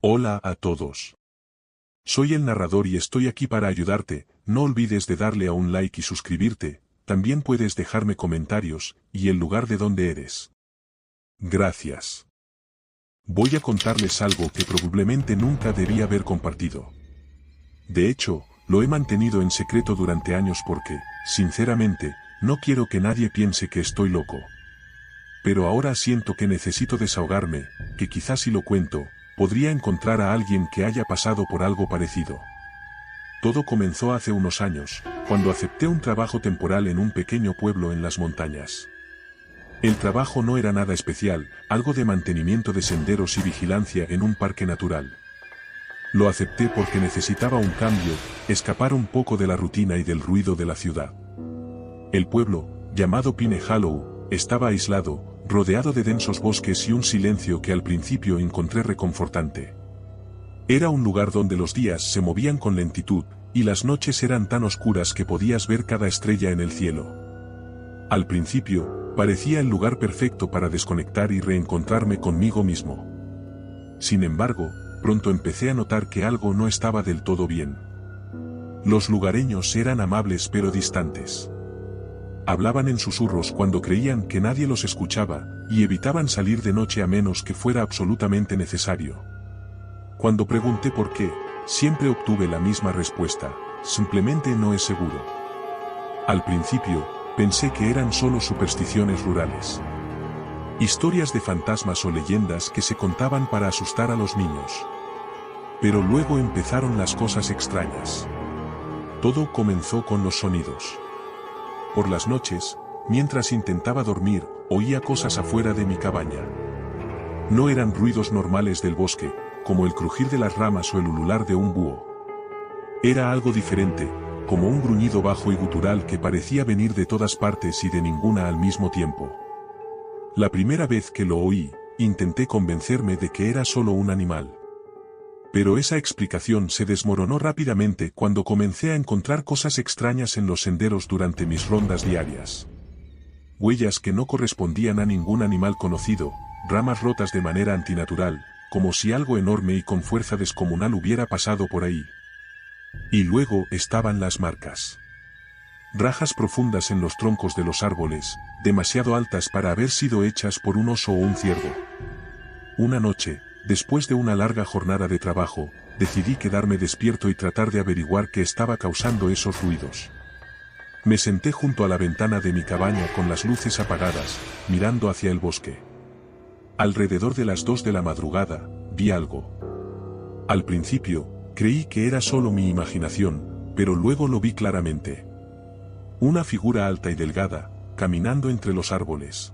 Hola a todos. Soy el narrador y estoy aquí para ayudarte. No olvides de darle a un like y suscribirte. También puedes dejarme comentarios y el lugar de donde eres. Gracias. Voy a contarles algo que probablemente nunca debí haber compartido. De hecho, lo he mantenido en secreto durante años porque, sinceramente, no quiero que nadie piense que estoy loco. Pero ahora siento que necesito desahogarme, que quizás si lo cuento, podría encontrar a alguien que haya pasado por algo parecido. Todo comenzó hace unos años, cuando acepté un trabajo temporal en un pequeño pueblo en las montañas. El trabajo no era nada especial, algo de mantenimiento de senderos y vigilancia en un parque natural. Lo acepté porque necesitaba un cambio, escapar un poco de la rutina y del ruido de la ciudad. El pueblo, llamado Pine Hollow, estaba aislado, rodeado de densos bosques y un silencio que al principio encontré reconfortante. Era un lugar donde los días se movían con lentitud, y las noches eran tan oscuras que podías ver cada estrella en el cielo. Al principio, parecía el lugar perfecto para desconectar y reencontrarme conmigo mismo. Sin embargo, pronto empecé a notar que algo no estaba del todo bien. Los lugareños eran amables pero distantes. Hablaban en susurros cuando creían que nadie los escuchaba, y evitaban salir de noche a menos que fuera absolutamente necesario. Cuando pregunté por qué, siempre obtuve la misma respuesta: simplemente no es seguro. Al principio, pensé que eran solo supersticiones rurales. Historias de fantasmas o leyendas que se contaban para asustar a los niños. Pero luego empezaron las cosas extrañas. Todo comenzó con los sonidos. Por las noches, mientras intentaba dormir, oía cosas afuera de mi cabaña. No eran ruidos normales del bosque, como el crujir de las ramas o el ulular de un búho. Era algo diferente, como un gruñido bajo y gutural que parecía venir de todas partes y de ninguna al mismo tiempo. La primera vez que lo oí, intenté convencerme de que era solo un animal. Pero esa explicación se desmoronó rápidamente cuando comencé a encontrar cosas extrañas en los senderos durante mis rondas diarias. Huellas que no correspondían a ningún animal conocido, ramas rotas de manera antinatural, como si algo enorme y con fuerza descomunal hubiera pasado por ahí. Y luego estaban las marcas. Rajas profundas en los troncos de los árboles, demasiado altas para haber sido hechas por un oso o un ciervo. Una noche, después de una larga jornada de trabajo, decidí quedarme despierto y tratar de averiguar qué estaba causando esos ruidos. Me senté junto a la ventana de mi cabaña con las luces apagadas, mirando hacia el bosque. Alrededor de las 2 de la madrugada, vi algo. Al principio, creí que era solo mi imaginación, pero luego lo vi claramente. Una figura alta y delgada, caminando entre los árboles.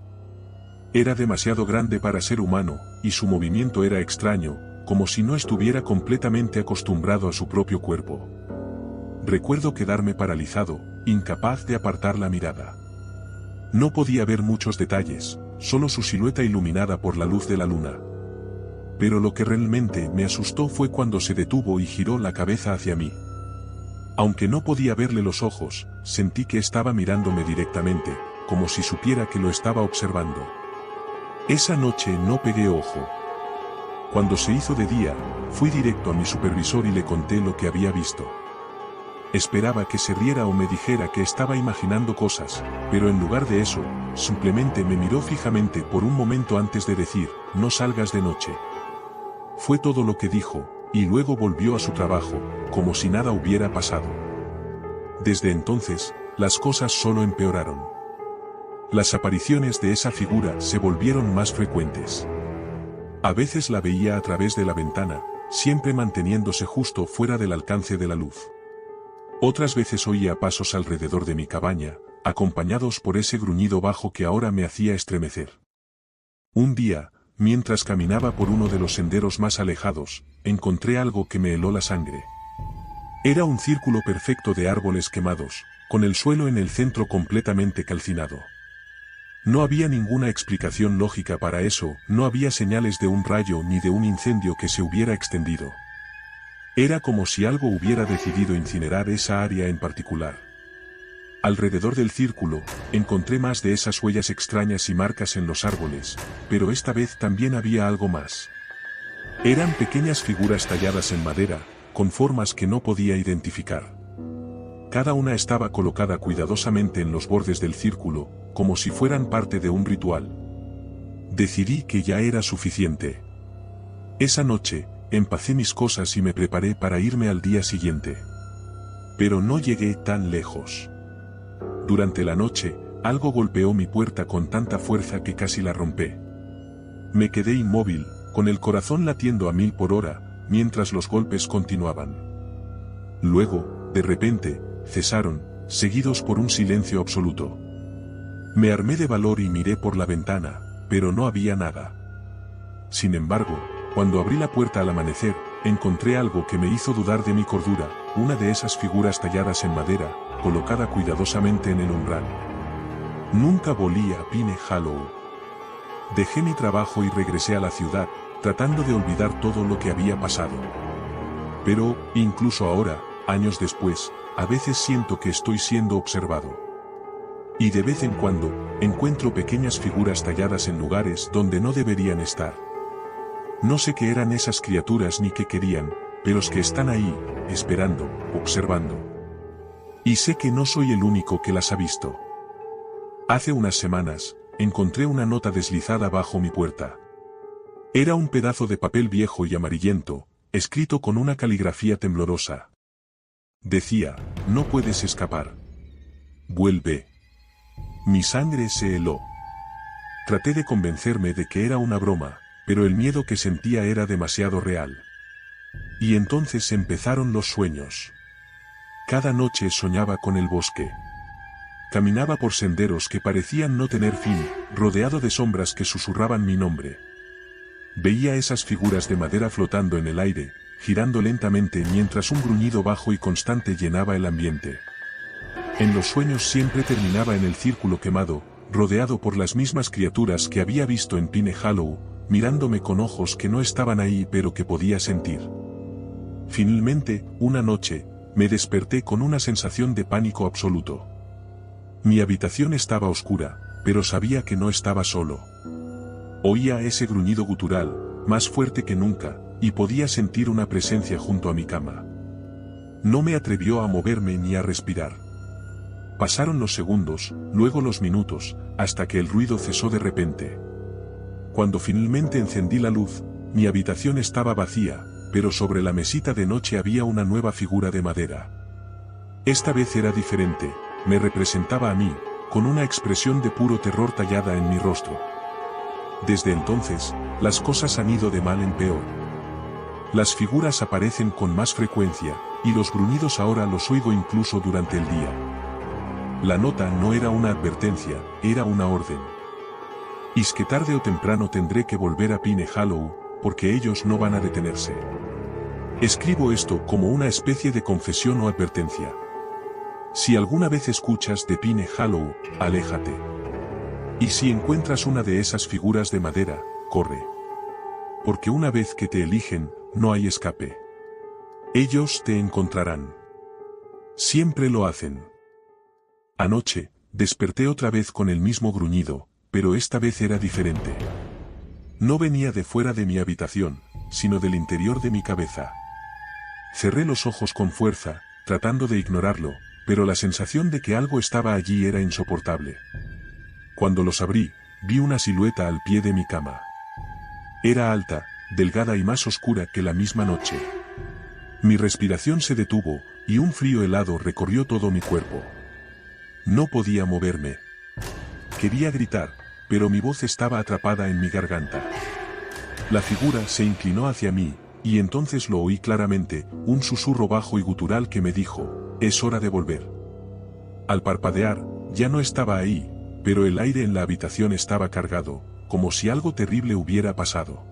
Era demasiado grande para ser humano, y su movimiento era extraño, como si no estuviera completamente acostumbrado a su propio cuerpo. Recuerdo quedarme paralizado, incapaz de apartar la mirada. No podía ver muchos detalles, solo su silueta iluminada por la luz de la luna. Pero lo que realmente me asustó fue cuando se detuvo y giró la cabeza hacia mí. Aunque no podía verle los ojos, sentí que estaba mirándome directamente, como si supiera que lo estaba observando. Esa noche no pegué ojo. Cuando se hizo de día, fui directo a mi supervisor y le conté lo que había visto. Esperaba que se riera o me dijera que estaba imaginando cosas, pero en lugar de eso, simplemente me miró fijamente por un momento antes de decir: no salgas de noche. Fue todo lo que dijo, y luego volvió a su trabajo, como si nada hubiera pasado. Desde entonces, las cosas solo empeoraron. Las apariciones de esa figura se volvieron más frecuentes. A veces la veía a través de la ventana, siempre manteniéndose justo fuera del alcance de la luz. Otras veces oía pasos alrededor de mi cabaña, acompañados por ese gruñido bajo que ahora me hacía estremecer. Un día, mientras caminaba por uno de los senderos más alejados, encontré algo que me heló la sangre. Era un círculo perfecto de árboles quemados, con el suelo en el centro completamente calcinado. No había ninguna explicación lógica para eso, no había señales de un rayo ni de un incendio que se hubiera extendido. Era como si algo hubiera decidido incinerar esa área en particular. Alrededor del círculo, encontré más de esas huellas extrañas y marcas en los árboles, pero esta vez también había algo más. Eran pequeñas figuras talladas en madera, con formas que no podía identificar. Cada una estaba colocada cuidadosamente en los bordes del círculo, como si fueran parte de un ritual. Decidí que ya era suficiente. Esa noche, empacé mis cosas y me preparé para irme al día siguiente. Pero no llegué tan lejos. Durante la noche, algo golpeó mi puerta con tanta fuerza que casi la rompí. Me quedé inmóvil, con el corazón latiendo a 1000 por hora, mientras los golpes continuaban. Luego, de repente, cesaron, seguidos por un silencio absoluto. Me armé de valor y miré por la ventana, pero no había nada. Sin embargo, cuando abrí la puerta al amanecer, encontré algo que me hizo dudar de mi cordura, una de esas figuras talladas en madera, colocada cuidadosamente en el umbral. Nunca volví a Pine Hollow. Dejé mi trabajo y regresé a la ciudad, tratando de olvidar todo lo que había pasado. Pero, incluso ahora, años después, a veces siento que estoy siendo observado. Y de vez en cuando, encuentro pequeñas figuras talladas en lugares donde no deberían estar. No sé qué eran esas criaturas ni qué querían, pero es que están ahí, esperando, observando. Y sé que no soy el único que las ha visto. Hace unas semanas, encontré una nota deslizada bajo mi puerta. Era un pedazo de papel viejo y amarillento, escrito con una caligrafía temblorosa. Decía, no puedes escapar. Vuelve. Mi sangre se heló. Traté de convencerme de que era una broma, pero el miedo que sentía era demasiado real. Y entonces empezaron los sueños. Cada noche soñaba con el bosque. Caminaba por senderos que parecían no tener fin, rodeado de sombras que susurraban mi nombre. Veía esas figuras de madera flotando en el aire, girando lentamente mientras un gruñido bajo y constante llenaba el ambiente. En los sueños siempre terminaba en el círculo quemado, rodeado por las mismas criaturas que había visto en Pine Hollow, mirándome con ojos que no estaban ahí pero que podía sentir. Finalmente, una noche, me desperté con una sensación de pánico absoluto. Mi habitación estaba oscura, pero sabía que no estaba solo. Oía ese gruñido gutural, más fuerte que nunca, y podía sentir una presencia junto a mi cama. No me atrevió a moverme ni a respirar. Pasaron los segundos, luego los minutos, hasta que el ruido cesó de repente. Cuando finalmente encendí la luz, mi habitación estaba vacía, pero sobre la mesita de noche había una nueva figura de madera. Esta vez era diferente, me representaba a mí, con una expresión de puro terror tallada en mi rostro. Desde entonces, las cosas han ido de mal en peor. Las figuras aparecen con más frecuencia, y los gruñidos ahora los oigo incluso durante el día. La nota no era una advertencia, era una orden. Y es que tarde o temprano tendré que volver a Pine Hollow, porque ellos no van a detenerse. Escribo esto como una especie de confesión o advertencia. Si alguna vez escuchas de Pine Hollow, aléjate. Y si encuentras una de esas figuras de madera, corre. Porque una vez que te eligen, no hay escape. Ellos te encontrarán. Siempre lo hacen. Anoche, desperté otra vez con el mismo gruñido, pero esta vez era diferente. No venía de fuera de mi habitación, sino del interior de mi cabeza. Cerré los ojos con fuerza, tratando de ignorarlo, pero la sensación de que algo estaba allí era insoportable. Cuando los abrí, vi una silueta al pie de mi cama. Era alta, delgada y más oscura que la misma noche. Mi respiración se detuvo, y un frío helado recorrió todo mi cuerpo. No podía moverme. Quería gritar, pero mi voz estaba atrapada en mi garganta. La figura se inclinó hacia mí, y entonces lo oí claramente, un susurro bajo y gutural que me dijo, es hora de volver. Al parpadear, ya no estaba ahí, pero el aire en la habitación estaba cargado, como si algo terrible hubiera pasado.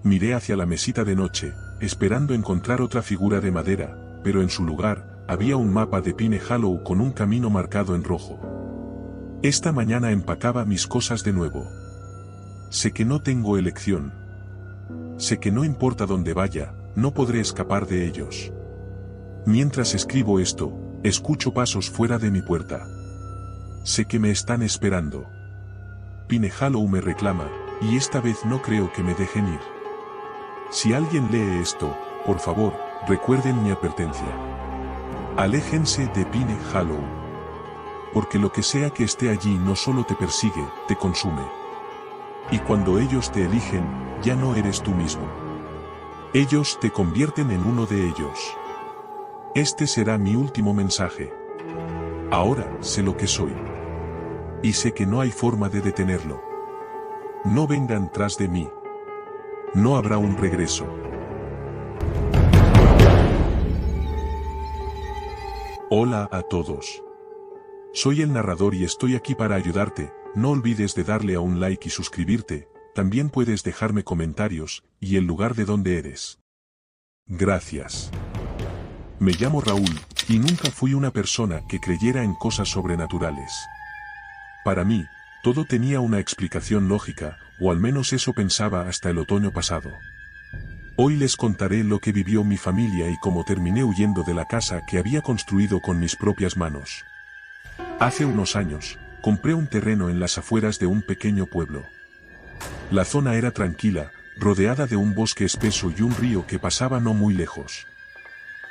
Miré hacia la mesita de noche, esperando encontrar otra figura de madera, pero en su lugar, había un mapa de Pine Hollow con un camino marcado en rojo. Esta mañana empacaba mis cosas de nuevo. Sé que no tengo elección. Sé que no importa dónde vaya, no podré escapar de ellos. Mientras escribo esto, escucho pasos fuera de mi puerta. Sé que me están esperando. Pine Hollow me reclama, y esta vez no creo que me dejen ir. Si alguien lee esto, por favor, recuerden mi advertencia. Aléjense de Pine Hollow. Porque lo que sea que esté allí no solo te persigue, te consume. Y cuando ellos te eligen, ya no eres tú mismo. Ellos te convierten en uno de ellos. Este será mi último mensaje. Ahora sé lo que soy. Y sé que no hay forma de detenerlo. No vengan tras de mí. No habrá un regreso. Hola a todos. Soy el narrador y estoy aquí para ayudarte. No olvides de darle a un like y suscribirte. También puedes dejarme comentarios y el lugar de donde eres. Gracias. Me llamo Raúl, y nunca fui una persona que creyera en cosas sobrenaturales. Para mí, todo tenía una explicación lógica, o al menos eso pensaba hasta el otoño pasado. Hoy les contaré lo que vivió mi familia y cómo terminé huyendo de la casa que había construido con mis propias manos. Hace unos años, compré un terreno en las afueras de un pequeño pueblo. La zona era tranquila, rodeada de un bosque espeso y un río que pasaba no muy lejos.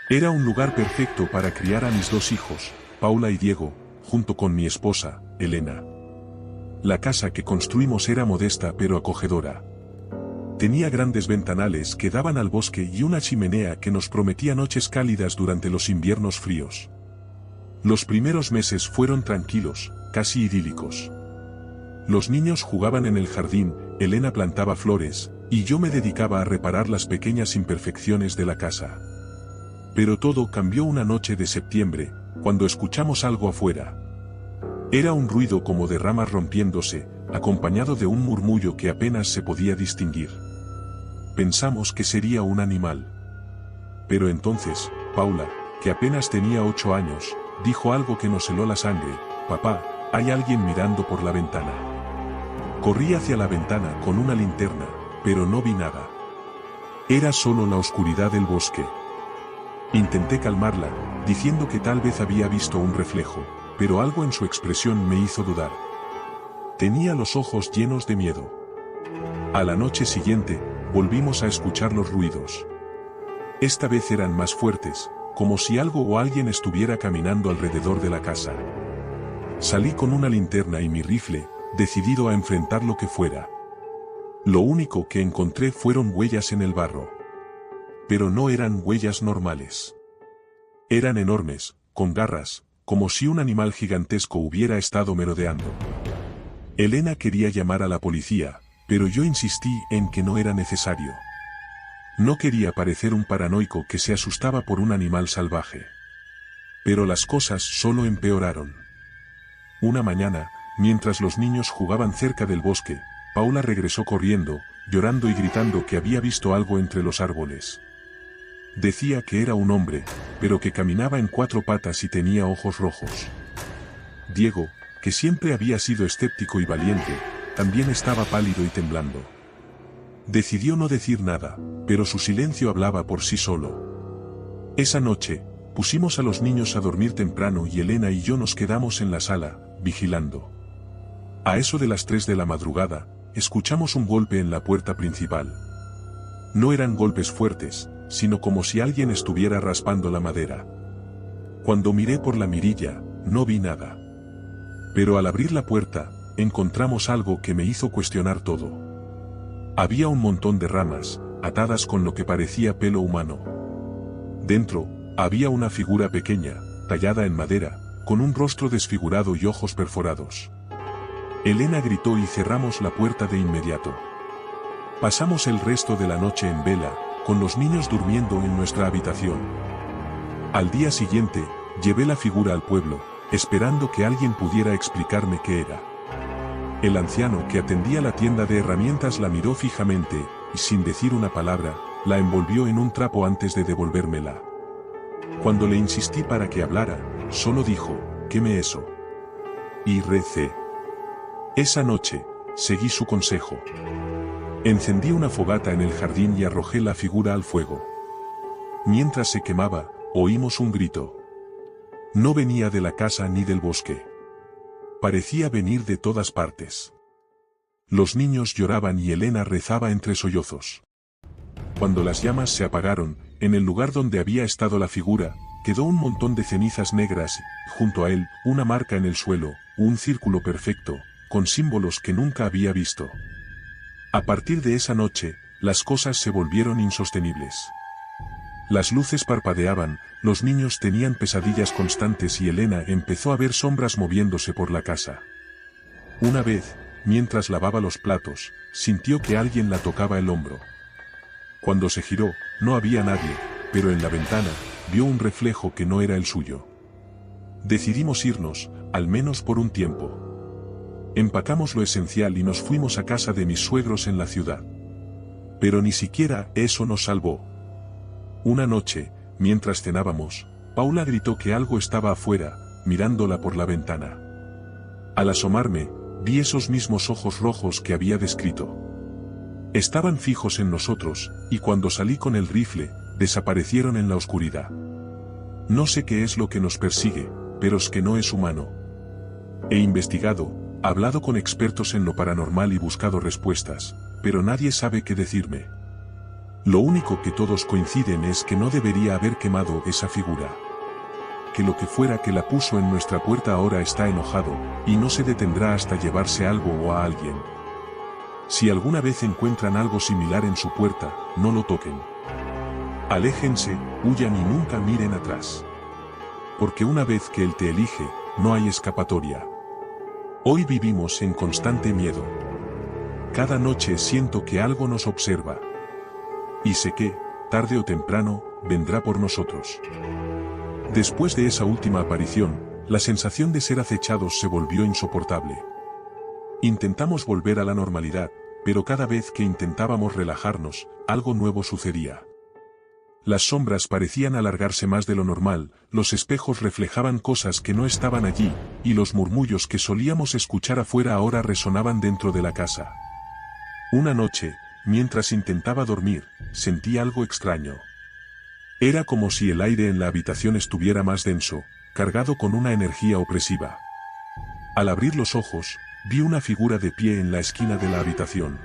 Era un lugar perfecto para criar a mis dos hijos, Paula y Diego, junto con mi esposa, Elena. La casa que construimos era modesta pero acogedora. Tenía grandes ventanales que daban al bosque y una chimenea que nos prometía noches cálidas durante los inviernos fríos. Los primeros meses fueron tranquilos, casi idílicos. Los niños jugaban en el jardín, Elena plantaba flores, y yo me dedicaba a reparar las pequeñas imperfecciones de la casa. Pero todo cambió una noche de septiembre, cuando escuchamos algo afuera. Era un ruido como de ramas rompiéndose, acompañado de un murmullo que apenas se podía distinguir. Pensamos que sería un animal. Pero entonces, Paula, que apenas tenía 8 años, dijo algo que nos heló la sangre: «Papá, hay alguien mirando por la ventana». Corrí hacia la ventana con una linterna, pero no vi nada. Era solo la oscuridad del bosque. Intenté calmarla, diciendo que tal vez había visto un reflejo, pero algo en su expresión me hizo dudar. Tenía los ojos llenos de miedo. A la noche siguiente, volvimos a escuchar los ruidos. Esta vez eran más fuertes, como si algo o alguien estuviera caminando alrededor de la casa. Salí con una linterna y mi rifle, decidido a enfrentar lo que fuera. Lo único que encontré fueron huellas en el barro. Pero no eran huellas normales. Eran enormes, con garras, como si un animal gigantesco hubiera estado merodeando. Elena quería llamar a la policía, pero yo insistí en que no era necesario. No quería parecer un paranoico que se asustaba por un animal salvaje. Pero las cosas solo empeoraron. Una mañana, mientras los niños jugaban cerca del bosque, Paula regresó corriendo, llorando y gritando que había visto algo entre los árboles. Decía que era un hombre, pero que caminaba en 4 patas y tenía ojos rojos. Diego, que siempre había sido escéptico y valiente, también estaba pálido y temblando. Decidió no decir nada, pero su silencio hablaba por sí solo. Esa noche, pusimos a los niños a dormir temprano y Elena y yo nos quedamos en la sala, vigilando. A eso de las 3 de la madrugada, escuchamos un golpe en la puerta principal. No eran golpes fuertes, sino como si alguien estuviera raspando la madera. Cuando miré por la mirilla, no vi nada. Pero al abrir la puerta, encontramos algo que me hizo cuestionar todo. Había un montón de ramas, atadas con lo que parecía pelo humano. Dentro, había una figura pequeña, tallada en madera, con un rostro desfigurado y ojos perforados. Elena gritó y cerramos la puerta de inmediato. Pasamos el resto de la noche en vela, con los niños durmiendo en nuestra habitación. Al día siguiente, llevé la figura al pueblo, esperando que alguien pudiera explicarme qué era. El anciano que atendía la tienda de herramientas la miró fijamente, y sin decir una palabra, la envolvió en un trapo antes de devolvérmela. Cuando le insistí para que hablara, solo dijo: «¿Qué eso?» Y recé. Esa noche, seguí su consejo. Encendí una fogata en el jardín y arrojé la figura al fuego. Mientras se quemaba, oímos un grito. No venía de la casa ni del bosque. Parecía venir de todas partes. Los niños lloraban y Elena rezaba entre sollozos. Cuando las llamas se apagaron, en el lugar donde había estado la figura, quedó un montón de cenizas negras, y, junto a él, una marca en el suelo, un círculo perfecto, con símbolos que nunca había visto. A partir de esa noche, las cosas se volvieron insostenibles. Las luces parpadeaban, los niños tenían pesadillas constantes y Elena empezó a ver sombras moviéndose por la casa. Una vez, mientras lavaba los platos, sintió que alguien la tocaba el hombro. Cuando se giró, no había nadie, pero en la ventana, vio un reflejo que no era el suyo. Decidimos irnos, al menos por un tiempo. Empacamos lo esencial y nos fuimos a casa de mis suegros en la ciudad. Pero ni siquiera eso nos salvó. Una noche, mientras cenábamos, Paula gritó que algo estaba afuera, mirándola por la ventana. Al asomarme, vi esos mismos ojos rojos que había descrito. Estaban fijos en nosotros, y cuando salí con el rifle, desaparecieron en la oscuridad. No sé qué es lo que nos persigue, pero es que no es humano. He investigado, hablado con expertos en lo paranormal y buscado respuestas, pero nadie sabe qué decirme. Lo único que todos coinciden es que no debería haber quemado esa figura. Que lo que fuera que la puso en nuestra puerta ahora está enojado, y no se detendrá hasta llevarse algo o a alguien. Si alguna vez encuentran algo similar en su puerta, no lo toquen. Aléjense, huyan y nunca miren atrás. Porque una vez que Él te elige, no hay escapatoria. Hoy vivimos en constante miedo. Cada noche siento que algo nos observa. Y sé que, tarde o temprano, vendrá por nosotros. Después de esa última aparición, la sensación de ser acechados se volvió insoportable. Intentamos volver a la normalidad, pero cada vez que intentábamos relajarnos, algo nuevo sucedía. Las sombras parecían alargarse más de lo normal, los espejos reflejaban cosas que no estaban allí, y los murmullos que solíamos escuchar afuera ahora resonaban dentro de la casa. Una noche, mientras intentaba dormir, sentí algo extraño. Era como si el aire en la habitación estuviera más denso, cargado con una energía opresiva. Al abrir los ojos, vi una figura de pie en la esquina de la habitación.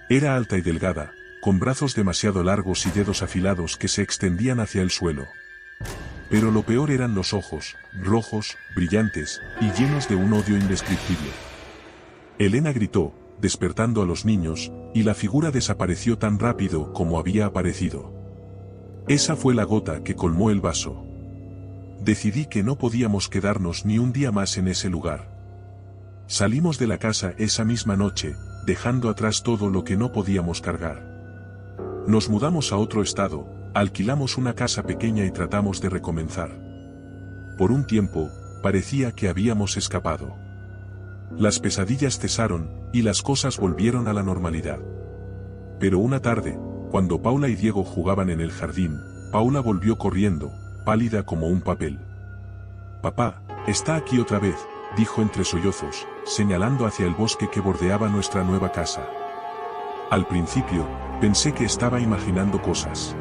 Era alta y delgada, con brazos demasiado largos y dedos afilados que se extendían hacia el suelo. Pero lo peor eran los ojos, rojos, brillantes, y llenos de un odio indescriptible. Elena gritó, despertando a los niños, y la figura desapareció tan rápido como había aparecido. Esa fue la gota que colmó el vaso. Decidí que no podíamos quedarnos ni un día más en ese lugar. Salimos de la casa esa misma noche, dejando atrás todo lo que no podíamos cargar. Nos mudamos a otro estado, alquilamos una casa pequeña y tratamos de recomenzar. Por un tiempo, parecía que habíamos escapado. Las pesadillas cesaron, y las cosas volvieron a la normalidad. Pero una tarde, cuando Paula y Diego jugaban en el jardín, Paula volvió corriendo, pálida como un papel. «Papá, está aquí otra vez», dijo entre sollozos, señalando hacia el bosque que bordeaba nuestra nueva casa. Al principio, pensé que estaba imaginando cosas.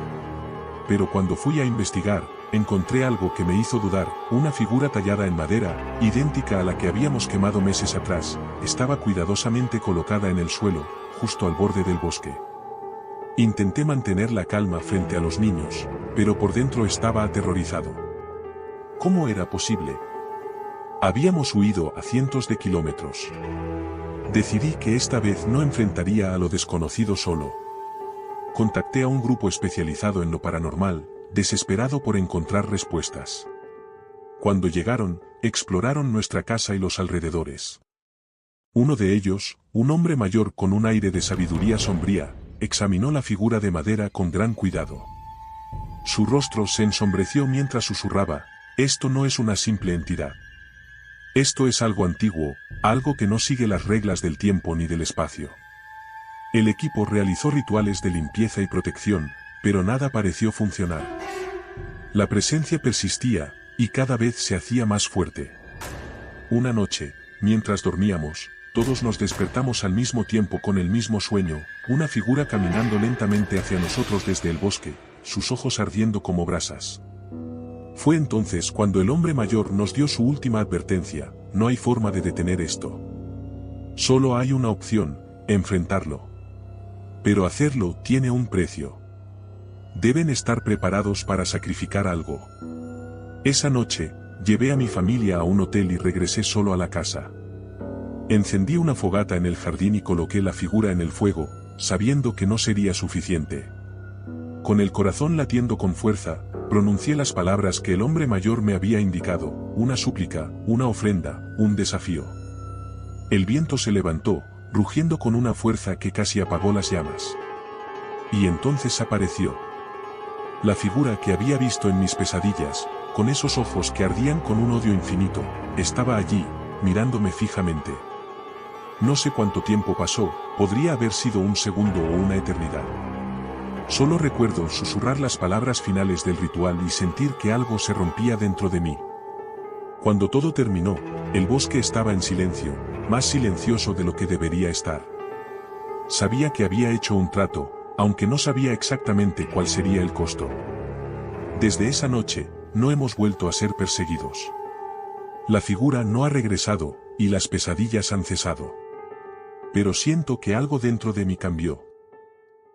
Pero cuando fui a investigar, encontré algo que me hizo dudar, una figura tallada en madera, idéntica a la que habíamos quemado meses atrás, estaba cuidadosamente colocada en el suelo, justo al borde del bosque. Intenté mantener la calma frente a los niños, pero por dentro estaba aterrorizado. ¿Cómo era posible? Habíamos huido a cientos de kilómetros. Decidí que esta vez no enfrentaría a lo desconocido solo. Contacté a un grupo especializado en lo paranormal, desesperado por encontrar respuestas. Cuando llegaron, exploraron nuestra casa y los alrededores. Uno de ellos, un hombre mayor con un aire de sabiduría sombría, examinó la figura de madera con gran cuidado. Su rostro se ensombreció mientras susurraba, «Esto no es una simple entidad. Esto es algo antiguo, algo que no sigue las reglas del tiempo ni del espacio». El equipo realizó rituales de limpieza y protección, pero nada pareció funcionar. La presencia persistía, y cada vez se hacía más fuerte. Una noche, mientras dormíamos, todos nos despertamos al mismo tiempo con el mismo sueño, una figura caminando lentamente hacia nosotros desde el bosque, sus ojos ardiendo como brasas. Fue entonces cuando el hombre mayor nos dio su última advertencia, no hay forma de detener esto. Solo hay una opción, enfrentarlo. Pero hacerlo tiene un precio. Deben estar preparados para sacrificar algo. Esa noche, llevé a mi familia a un hotel y regresé solo a la casa. Encendí una fogata en el jardín y coloqué la figura en el fuego, sabiendo que no sería suficiente. Con el corazón latiendo con fuerza, pronuncié las palabras que el hombre mayor me había indicado, una súplica, una ofrenda, un desafío. El viento se levantó, rugiendo con una fuerza que casi apagó las llamas. Y entonces apareció. La figura que había visto en mis pesadillas, con esos ojos que ardían con un odio infinito, estaba allí, mirándome fijamente. No sé cuánto tiempo pasó, podría haber sido un segundo o una eternidad. Solo recuerdo susurrar las palabras finales del ritual y sentir que algo se rompía dentro de mí. Cuando todo terminó, el bosque estaba en silencio, más silencioso de lo que debería estar. Sabía que había hecho un trato, aunque no sabía exactamente cuál sería el costo. Desde esa noche, no hemos vuelto a ser perseguidos. La figura no ha regresado, y las pesadillas han cesado. Pero siento que algo dentro de mí cambió.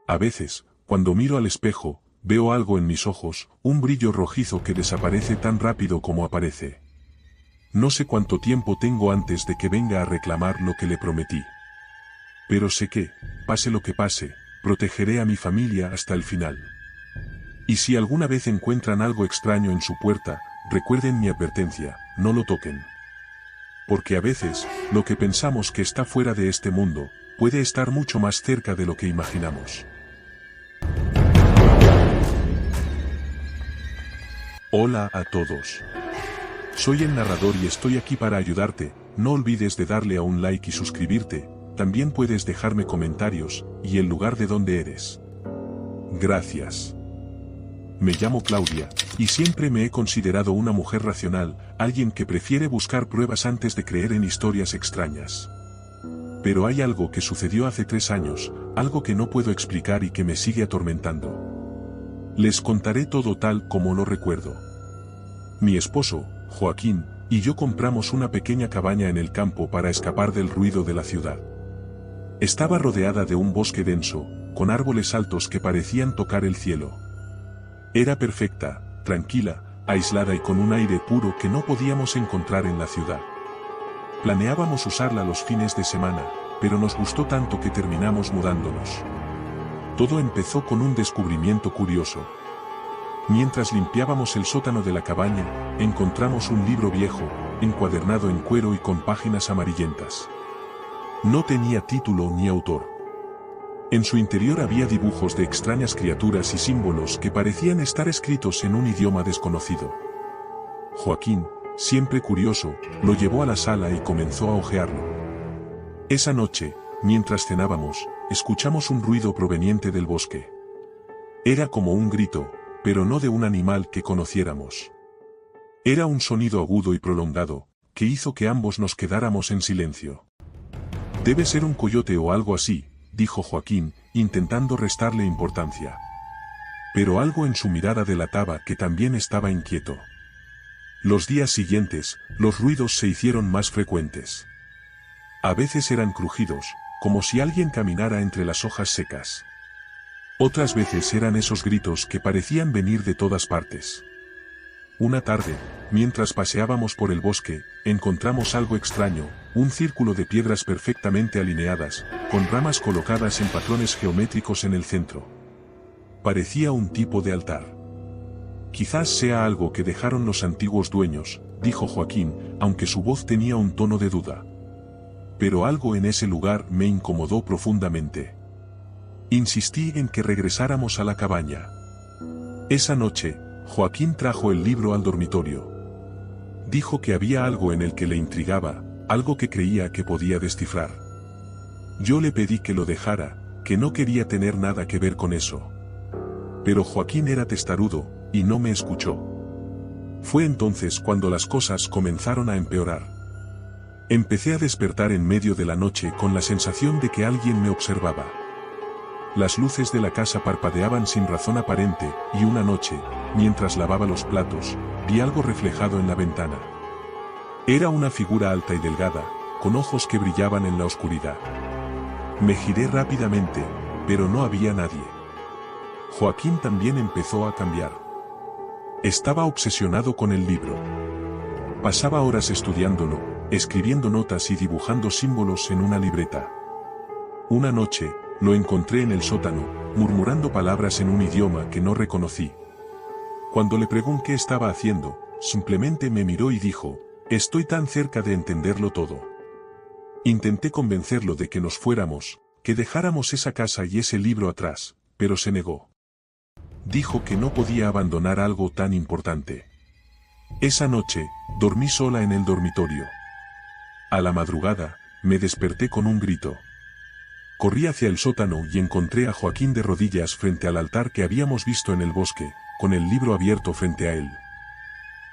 A veces, cuando miro al espejo, veo algo en mis ojos, un brillo rojizo que desaparece tan rápido como aparece. No sé cuánto tiempo tengo antes de que venga a reclamar lo que le prometí. Pero sé que, pase lo que pase, protegeré a mi familia hasta el final. Y si alguna vez encuentran algo extraño en su puerta, recuerden mi advertencia, no lo toquen. Porque a veces, lo que pensamos que está fuera de este mundo, puede estar mucho más cerca de lo que imaginamos. Hola a todos. Soy el narrador y estoy aquí para ayudarte. No olvides de darle a un like y suscribirte. También puedes dejarme comentarios y el lugar de donde eres. Gracias. Me llamo Claudia, y siempre me he considerado una mujer racional, alguien que prefiere buscar pruebas antes de creer en historias extrañas. Pero hay algo que sucedió hace 3 años, algo que no puedo explicar y que me sigue atormentando. Les contaré todo tal como lo recuerdo. Mi esposo, Joaquín, y yo compramos una pequeña cabaña en el campo para escapar del ruido de la ciudad. Estaba rodeada de un bosque denso, con árboles altos que parecían tocar el cielo. Era perfecta, tranquila, aislada y con un aire puro que no podíamos encontrar en la ciudad. Planeábamos usarla los fines de semana, pero nos gustó tanto que terminamos mudándonos. Todo empezó con un descubrimiento curioso. Mientras limpiábamos el sótano de la cabaña, encontramos un libro viejo, encuadernado en cuero y con páginas amarillentas. No tenía título ni autor. En su interior había dibujos de extrañas criaturas y símbolos que parecían estar escritos en un idioma desconocido. Joaquín, siempre curioso, lo llevó a la sala y comenzó a hojearlo. Esa noche, mientras cenábamos, escuchamos un ruido proveniente del bosque. Era como un grito, pero no de un animal que conociéramos. Era un sonido agudo y prolongado, que hizo que ambos nos quedáramos en silencio. Debe ser un coyote o algo así, dijo Joaquín, intentando restarle importancia. Pero algo en su mirada delataba que también estaba inquieto. Los días siguientes, los ruidos se hicieron más frecuentes. A veces eran crujidos, como si alguien caminara entre las hojas secas. Otras veces eran esos gritos que parecían venir de todas partes. Una tarde, mientras paseábamos por el bosque, encontramos algo extraño, un círculo de piedras perfectamente alineadas, con ramas colocadas en patrones geométricos en el centro. Parecía un tipo de altar. Quizás sea algo que dejaron los antiguos dueños, dijo Joaquín, aunque su voz tenía un tono de duda. Pero algo en ese lugar me incomodó profundamente. Insistí en que regresáramos a la cabaña. Esa noche, Joaquín trajo el libro al dormitorio. Dijo que había algo en el que le intrigaba, algo que creía que podía descifrar. Yo le pedí que lo dejara, que no quería tener nada que ver con eso. Pero Joaquín era testarudo, y no me escuchó. Fue entonces cuando las cosas comenzaron a empeorar. Empecé a despertar en medio de la noche con la sensación de que alguien me observaba. Las luces de la casa parpadeaban sin razón aparente, y una noche, mientras lavaba los platos, vi algo reflejado en la ventana. Era una figura alta y delgada, con ojos que brillaban en la oscuridad. Me giré rápidamente, pero no había nadie. Joaquín también empezó a cambiar. Estaba obsesionado con el libro. Pasaba horas estudiándolo, escribiendo notas y dibujando símbolos en una libreta. Una noche, lo encontré en el sótano, murmurando palabras en un idioma que no reconocí. Cuando le pregunté qué estaba haciendo, simplemente me miró y dijo, «Estoy tan cerca de entenderlo todo». Intenté convencerlo de que nos fuéramos, que dejáramos esa casa y ese libro atrás, pero se negó. Dijo que no podía abandonar algo tan importante. Esa noche, dormí sola en el dormitorio. A la madrugada, me desperté con un grito. Corrí hacia el sótano y encontré a Joaquín de rodillas frente al altar que habíamos visto en el bosque, con el libro abierto frente a él.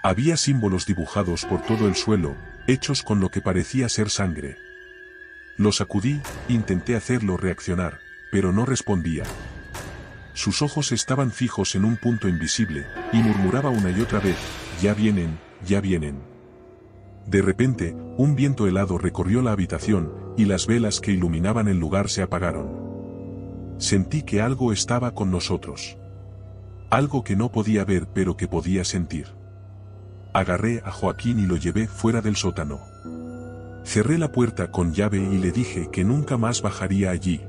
Había símbolos dibujados por todo el suelo, hechos con lo que parecía ser sangre. Lo sacudí, intenté hacerlo reaccionar, pero no respondía. Sus ojos estaban fijos en un punto invisible, y murmuraba una y otra vez, «Ya vienen, ya vienen». De repente, un viento helado recorrió la habitación, y las velas que iluminaban el lugar se apagaron. Sentí que algo estaba con nosotros. Algo que no podía ver pero que podía sentir. Agarré a Joaquín y lo llevé fuera del sótano. Cerré la puerta con llave y le dije que nunca más bajaría allí.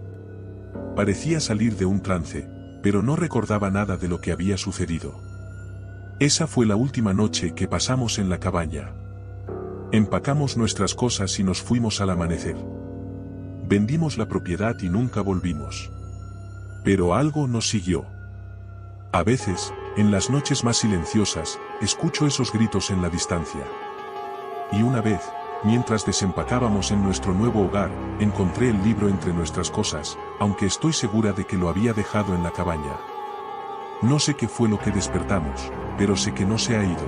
Parecía salir de un trance, pero no recordaba nada de lo que había sucedido. Esa fue la última noche que pasamos en la cabaña. Empacamos nuestras cosas y nos fuimos al amanecer. Vendimos la propiedad y nunca volvimos. Pero algo nos siguió. A veces, en las noches más silenciosas, escucho esos gritos en la distancia. Y una vez, mientras desempacábamos en nuestro nuevo hogar, encontré el libro entre nuestras cosas, aunque estoy segura de que lo había dejado en la cabaña. No sé qué fue lo que despertamos, pero sé que no se ha ido.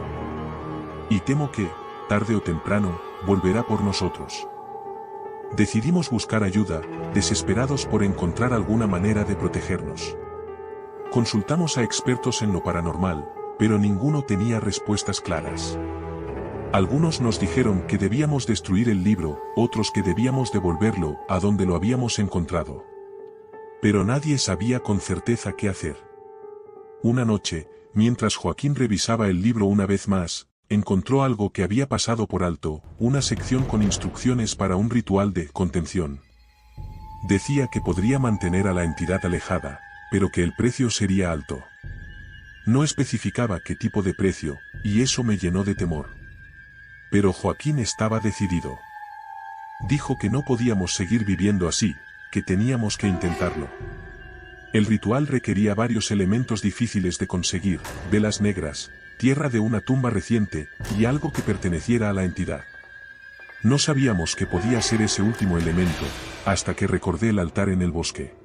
Y temo que, tarde o temprano, volverá por nosotros. Decidimos buscar ayuda, desesperados por encontrar alguna manera de protegernos. Consultamos a expertos en lo paranormal, pero ninguno tenía respuestas claras. Algunos nos dijeron que debíamos destruir el libro, otros que debíamos devolverlo a donde lo habíamos encontrado. Pero nadie sabía con certeza qué hacer. Una noche, mientras Joaquín revisaba el libro una vez más, encontró algo que había pasado por alto, una sección con instrucciones para un ritual de contención. Decía que podría mantener a la entidad alejada, pero que el precio sería alto. No especificaba qué tipo de precio, y eso me llenó de temor. Pero Joaquín estaba decidido. Dijo que no podíamos seguir viviendo así, que teníamos que intentarlo. El ritual requería varios elementos difíciles de conseguir, velas negras, tierra de una tumba reciente, y algo que perteneciera a la entidad. No sabíamos qué podía ser ese último elemento, hasta que recordé el altar en el bosque.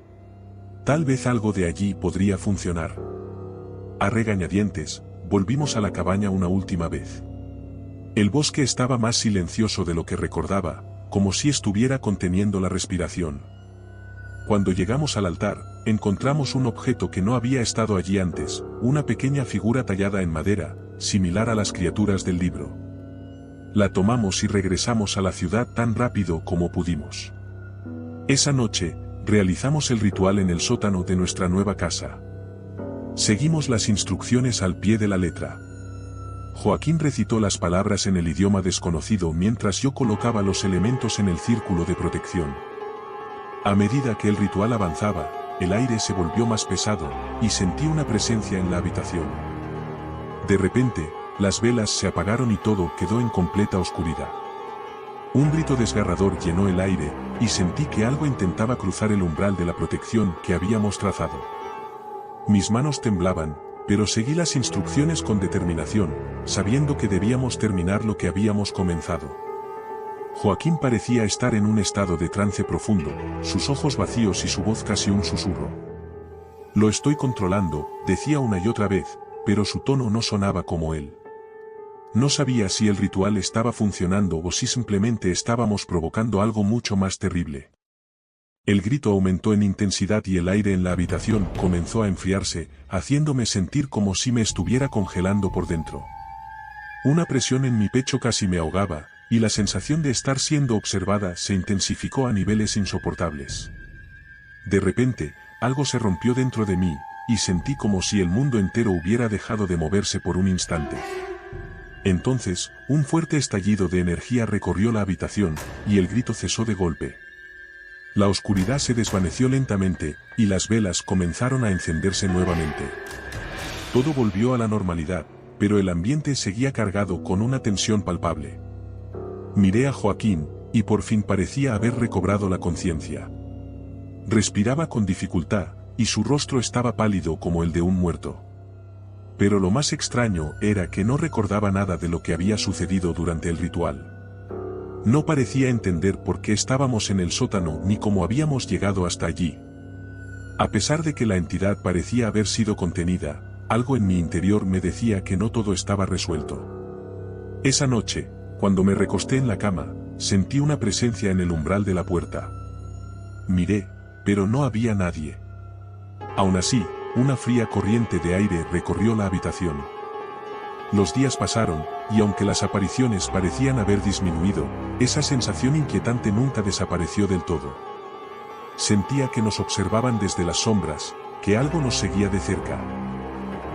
Tal vez algo de allí podría funcionar. A regañadientes, volvimos a la cabaña una última vez. El bosque estaba más silencioso de lo que recordaba, como si estuviera conteniendo la respiración. Cuando llegamos al altar, encontramos un objeto que no había estado allí antes, una pequeña figura tallada en madera, similar a las criaturas del libro. La tomamos y regresamos a la ciudad tan rápido como pudimos. Esa noche, realizamos el ritual en el sótano de nuestra nueva casa. Seguimos las instrucciones al pie de la letra. Joaquín recitó las palabras en el idioma desconocido mientras yo colocaba los elementos en el círculo de protección. A medida que el ritual avanzaba, el aire se volvió más pesado, y sentí una presencia en la habitación. De repente, las velas se apagaron y todo quedó en completa oscuridad. Un grito desgarrador llenó el aire, y sentí que algo intentaba cruzar el umbral de la protección que habíamos trazado. Mis manos temblaban, pero seguí las instrucciones con determinación, sabiendo que debíamos terminar lo que habíamos comenzado. Joaquín parecía estar en un estado de trance profundo, sus ojos vacíos y su voz casi un susurro. «Lo estoy controlando», decía una y otra vez, pero su tono no sonaba como él. No sabía si el ritual estaba funcionando o si simplemente estábamos provocando algo mucho más terrible. El grito aumentó en intensidad y el aire en la habitación comenzó a enfriarse, haciéndome sentir como si me estuviera congelando por dentro. Una presión en mi pecho casi me ahogaba, y la sensación de estar siendo observada se intensificó a niveles insoportables. De repente, algo se rompió dentro de mí, y sentí como si el mundo entero hubiera dejado de moverse por un instante. Entonces, un fuerte estallido de energía recorrió la habitación, y el grito cesó de golpe. La oscuridad se desvaneció lentamente, y las velas comenzaron a encenderse nuevamente. Todo volvió a la normalidad, pero el ambiente seguía cargado con una tensión palpable. Miré a Joaquín, y por fin parecía haber recobrado la conciencia. Respiraba con dificultad, y su rostro estaba pálido como el de un muerto. Pero lo más extraño era que no recordaba nada de lo que había sucedido durante el ritual. No parecía entender por qué estábamos en el sótano ni cómo habíamos llegado hasta allí. A pesar de que la entidad parecía haber sido contenida, algo en mi interior me decía que no todo estaba resuelto. Esa noche, cuando me recosté en la cama, sentí una presencia en el umbral de la puerta. Miré, pero no había nadie. Aún así, una fría corriente de aire recorrió la habitación. Los días pasaron, y aunque las apariciones parecían haber disminuido, esa sensación inquietante nunca desapareció del todo. Sentía que nos observaban desde las sombras, que algo nos seguía de cerca.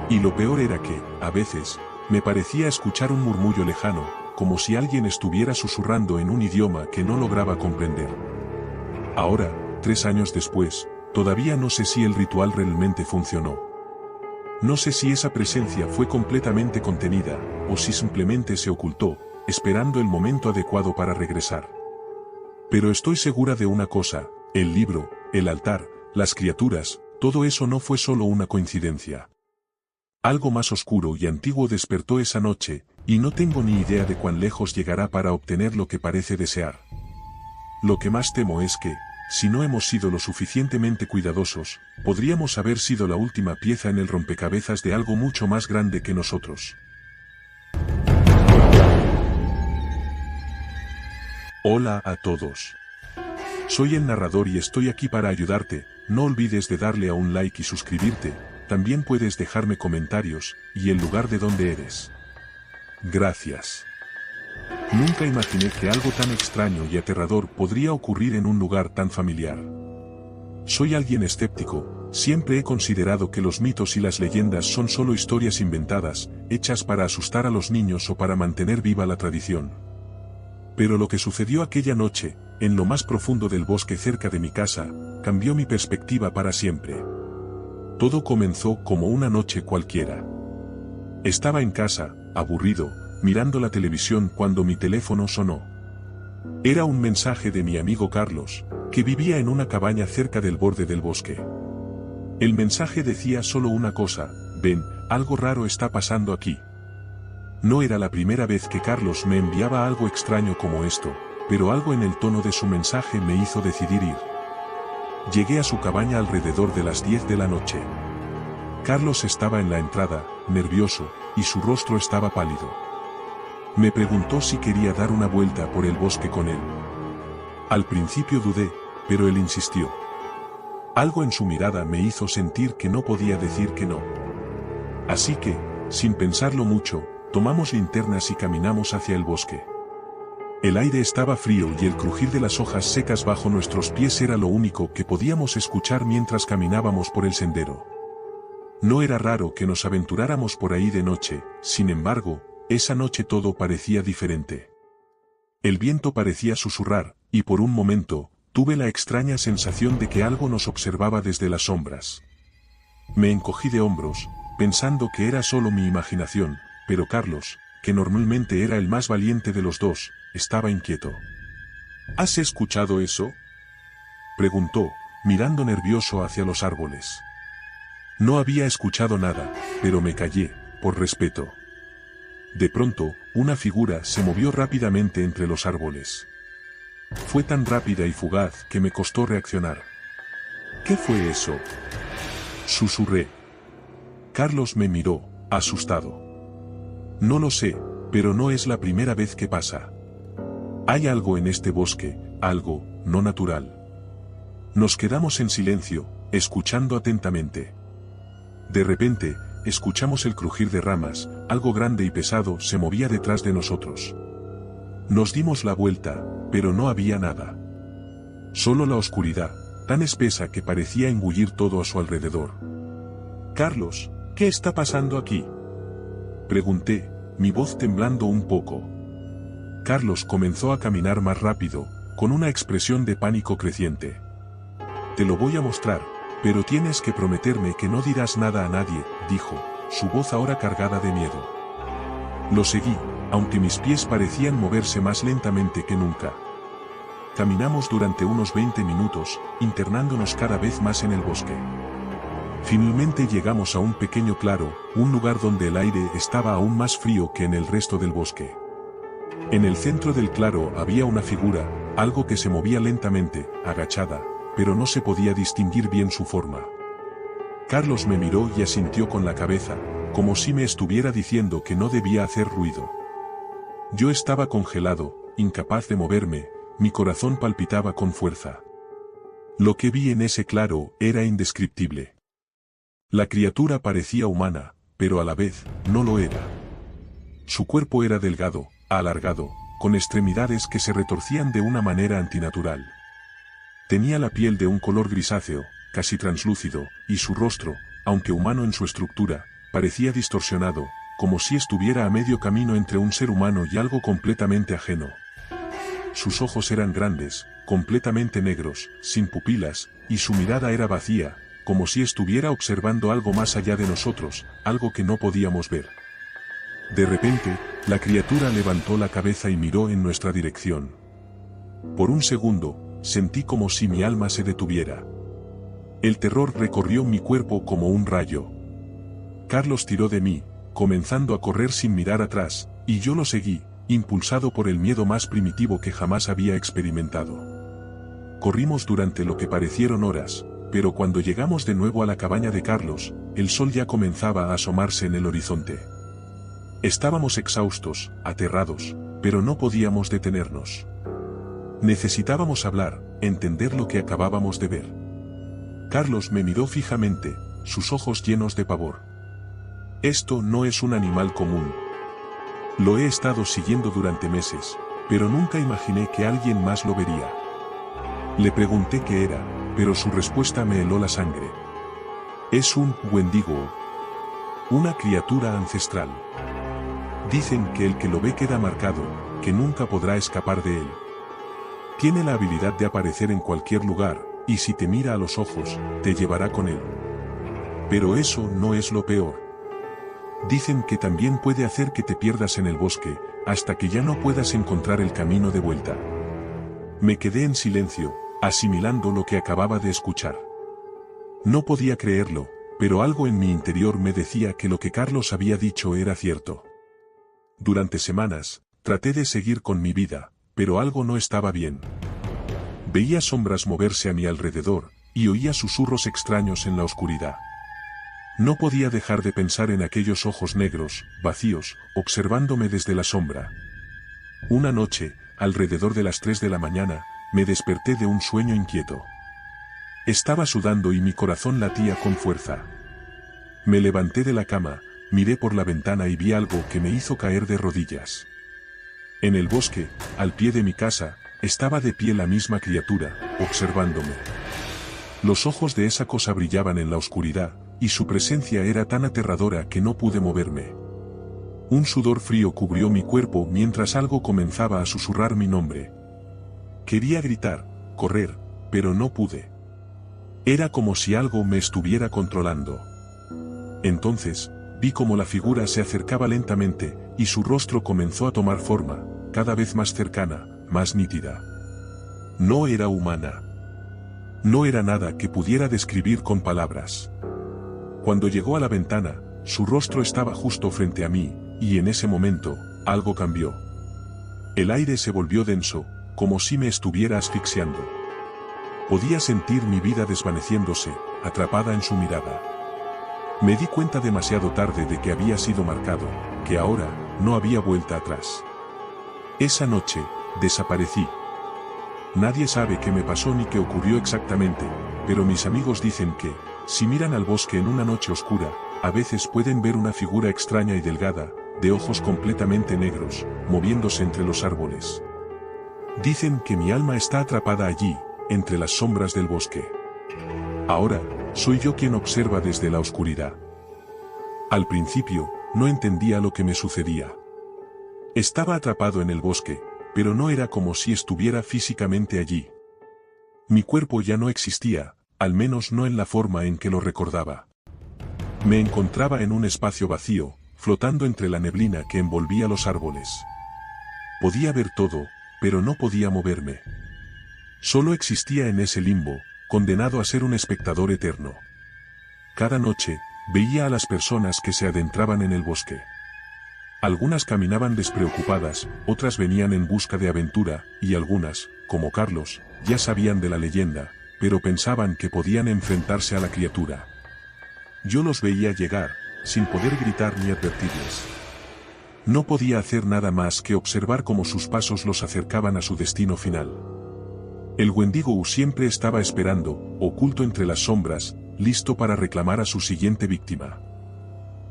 Y lo peor era que, a veces, me parecía escuchar un murmullo lejano, como si alguien estuviera susurrando en un idioma que no lograba comprender. Ahora, 3 años después, todavía no sé si el ritual realmente funcionó. No sé si esa presencia fue completamente contenida, o si simplemente se ocultó, esperando el momento adecuado para regresar. Pero estoy segura de una cosa, el libro, el altar, las criaturas, todo eso no fue solo una coincidencia. Algo más oscuro y antiguo despertó esa noche, y no tengo ni idea de cuán lejos llegará para obtener lo que parece desear. Lo que más temo es que, si no hemos sido lo suficientemente cuidadosos, podríamos haber sido la última pieza en el rompecabezas de algo mucho más grande que nosotros. Hola a todos. Soy el narrador y estoy aquí para ayudarte. No olvides de darle a un like y suscribirte. También puedes dejarme comentarios, y el lugar de donde eres. Gracias. Nunca imaginé que algo tan extraño y aterrador podría ocurrir en un lugar tan familiar. Soy alguien escéptico, siempre he considerado que los mitos y las leyendas son solo historias inventadas, hechas para asustar a los niños o para mantener viva la tradición. Pero lo que sucedió aquella noche, en lo más profundo del bosque cerca de mi casa, cambió mi perspectiva para siempre. Todo comenzó como una noche cualquiera. Estaba en casa, aburrido, mirando la televisión cuando mi teléfono sonó. Era un mensaje de mi amigo Carlos, que vivía en una cabaña cerca del borde del bosque. El mensaje decía solo una cosa: ven, algo raro está pasando aquí. No era la primera vez que Carlos me enviaba algo extraño como esto, pero algo en el tono de su mensaje me hizo decidir ir. Llegué a su cabaña alrededor de las 10 de la noche. Carlos estaba en la entrada, nervioso, y su rostro estaba pálido. Me preguntó si quería dar una vuelta por el bosque con él. Al principio dudé, pero él insistió. Algo en su mirada me hizo sentir que no podía decir que no. Así que, sin pensarlo mucho, tomamos linternas y caminamos hacia el bosque. El aire estaba frío y el crujir de las hojas secas bajo nuestros pies era lo único que podíamos escuchar mientras caminábamos por el sendero. No era raro que nos aventuráramos por ahí de noche, sin embargo, esa noche todo parecía diferente. El viento parecía susurrar, y por un momento, tuve la extraña sensación de que algo nos observaba desde las sombras. Me encogí de hombros, pensando que era solo mi imaginación, pero Carlos, que normalmente era el más valiente de los dos, estaba inquieto. ¿Has escuchado eso?, preguntó, mirando nervioso hacia los árboles. No había escuchado nada, pero me callé, por respeto. De pronto, una figura se movió rápidamente entre los árboles. Fue tan rápida y fugaz que me costó reaccionar. ¿Qué fue eso?, susurré. Carlos me miró, asustado. No lo sé, pero no es la primera vez que pasa. Hay algo en este bosque, algo no natural. Nos quedamos en silencio, escuchando atentamente. De repente, escuchamos el crujir de ramas, algo grande y pesado se movía detrás de nosotros. Nos dimos la vuelta, pero no había nada. Solo la oscuridad, tan espesa que parecía engullir todo a su alrededor. Carlos, ¿qué está pasando aquí? Pregunté, mi voz temblando un poco. Carlos comenzó a caminar más rápido, con una expresión de pánico creciente. Te lo voy a mostrar, pero tienes que prometerme que no dirás nada a nadie, dijo, su voz ahora cargada de miedo. Lo seguí, aunque mis pies parecían moverse más lentamente que nunca. Caminamos durante unos 20 minutos, internándonos cada vez más en el bosque. Finalmente llegamos a un pequeño claro, un lugar donde el aire estaba aún más frío que en el resto del bosque. En el centro del claro había una figura, algo que se movía lentamente, agachada, pero no se podía distinguir bien su forma. Carlos me miró y asintió con la cabeza, como si me estuviera diciendo que no debía hacer ruido. Yo estaba congelado, incapaz de moverme, mi corazón palpitaba con fuerza. Lo que vi en ese claro era indescriptible. La criatura parecía humana, pero a la vez, no lo era. Su cuerpo era delgado, alargado, con extremidades que se retorcían de una manera antinatural. Tenía la piel de un color grisáceo, casi translúcido, y su rostro, aunque humano en su estructura, parecía distorsionado, como si estuviera a medio camino entre un ser humano y algo completamente ajeno. Sus ojos eran grandes, completamente negros, sin pupilas, y su mirada era vacía, como si estuviera observando algo más allá de nosotros, algo que no podíamos ver. De repente, la criatura levantó la cabeza y miró en nuestra dirección. Por un segundo, sentí como si mi alma se detuviera. El terror recorrió mi cuerpo como un rayo. Carlos tiró de mí, comenzando a correr sin mirar atrás, y yo lo seguí, impulsado por el miedo más primitivo que jamás había experimentado. Corrimos durante lo que parecieron horas, pero cuando llegamos de nuevo a la cabaña de Carlos, el sol ya comenzaba a asomarse en el horizonte. Estábamos exhaustos, aterrados, pero no podíamos detenernos. Necesitábamos hablar, entender lo que acabábamos de ver. Carlos me miró fijamente, sus ojos llenos de pavor. Esto no es un animal común. Lo he estado siguiendo durante meses, pero nunca imaginé que alguien más lo vería. Le pregunté qué era, pero su respuesta me heló la sangre. Es un Wendigo. Una criatura ancestral. Dicen que el que lo ve queda marcado, que nunca podrá escapar de él. Tiene la habilidad de aparecer en cualquier lugar, y si te mira a los ojos, te llevará con él. Pero eso no es lo peor. Dicen que también puede hacer que te pierdas en el bosque, hasta que ya no puedas encontrar el camino de vuelta. Me quedé en silencio, asimilando lo que acababa de escuchar. No podía creerlo, pero algo en mi interior me decía que lo que Carlos había dicho era cierto. Durante semanas, traté de seguir con mi vida, pero algo no estaba bien. Veía sombras moverse a mi alrededor, y oía susurros extraños en la oscuridad. No podía dejar de pensar en aquellos ojos negros, vacíos, observándome desde la sombra. Una noche, alrededor de las 3 de la mañana, me desperté de un sueño inquieto. Estaba sudando y mi corazón latía con fuerza. Me levanté de la cama, miré por la ventana y vi algo que me hizo caer de rodillas. En el bosque, al pie de mi casa, estaba de pie la misma criatura, observándome. Los ojos de esa cosa brillaban en la oscuridad, y su presencia era tan aterradora que no pude moverme. Un sudor frío cubrió mi cuerpo mientras algo comenzaba a susurrar mi nombre. Quería gritar, correr, pero no pude. Era como si algo me estuviera controlando. Entonces, vi cómo la figura se acercaba lentamente, y su rostro comenzó a tomar forma, cada vez más cercana, más nítida. No era humana. No era nada que pudiera describir con palabras. Cuando llegó a la ventana, su rostro estaba justo frente a mí, y en ese momento, algo cambió. El aire se volvió denso, como si me estuviera asfixiando. Podía sentir mi vida desvaneciéndose, atrapada en su mirada. Me di cuenta demasiado tarde de que había sido marcado, que ahora, no había vuelta atrás. Esa noche, desaparecí. Nadie sabe qué me pasó ni qué ocurrió exactamente, pero mis amigos dicen que, si miran al bosque en una noche oscura, a veces pueden ver una figura extraña y delgada, de ojos completamente negros, moviéndose entre los árboles. Dicen que mi alma está atrapada allí, entre las sombras del bosque. Ahora, soy yo quien observa desde la oscuridad. Al principio, no entendía lo que me sucedía. Estaba atrapado en el bosque, pero no era como si estuviera físicamente allí. Mi cuerpo ya no existía, al menos no en la forma en que lo recordaba. Me encontraba en un espacio vacío, flotando entre la neblina que envolvía los árboles. Podía ver todo, pero no podía moverme. Solo existía en ese limbo, condenado a ser un espectador eterno. Cada noche, veía a las personas que se adentraban en el bosque. Algunas caminaban despreocupadas, otras venían en busca de aventura, y algunas, como Carlos, ya sabían de la leyenda, pero pensaban que podían enfrentarse a la criatura. Yo los veía llegar, sin poder gritar ni advertirles. No podía hacer nada más que observar cómo sus pasos los acercaban a su destino final. El Wendigo siempre estaba esperando, oculto entre las sombras, listo para reclamar a su siguiente víctima.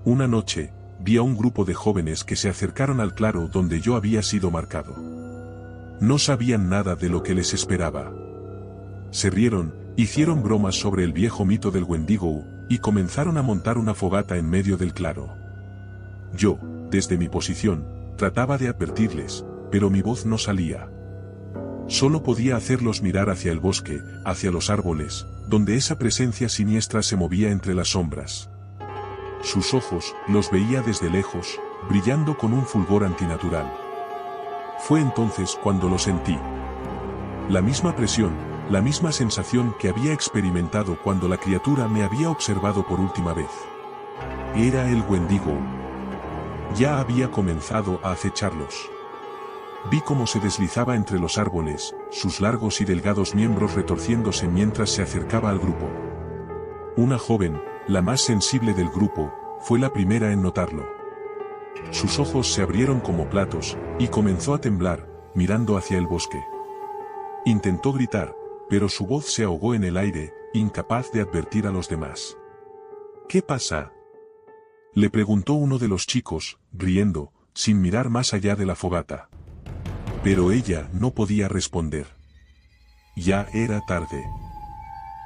Una noche, vi a un grupo de jóvenes que se acercaron al claro donde yo había sido marcado. No sabían nada de lo que les esperaba. Se rieron, hicieron bromas sobre el viejo mito del Wendigo, y comenzaron a montar una fogata en medio del claro. Yo, desde mi posición, trataba de advertirles, pero mi voz no salía. Solo podía hacerlos mirar hacia el bosque, hacia los árboles, donde esa presencia siniestra se movía entre las sombras. Sus ojos, los veía desde lejos, brillando con un fulgor antinatural. Fue entonces cuando lo sentí. La misma presión, la misma sensación que había experimentado cuando la criatura me había observado por última vez. Era el Wendigo. Ya había comenzado a acecharlos. Vi cómo se deslizaba entre los árboles, sus largos y delgados miembros retorciéndose mientras se acercaba al grupo. Una joven, la más sensible del grupo, fue la primera en notarlo. Sus ojos se abrieron como platos, y comenzó a temblar, mirando hacia el bosque. Intentó gritar, pero su voz se ahogó en el aire, incapaz de advertir a los demás. ¿Qué pasa?, le preguntó uno de los chicos, riendo, sin mirar más allá de la fogata. Pero ella no podía responder. Ya era tarde.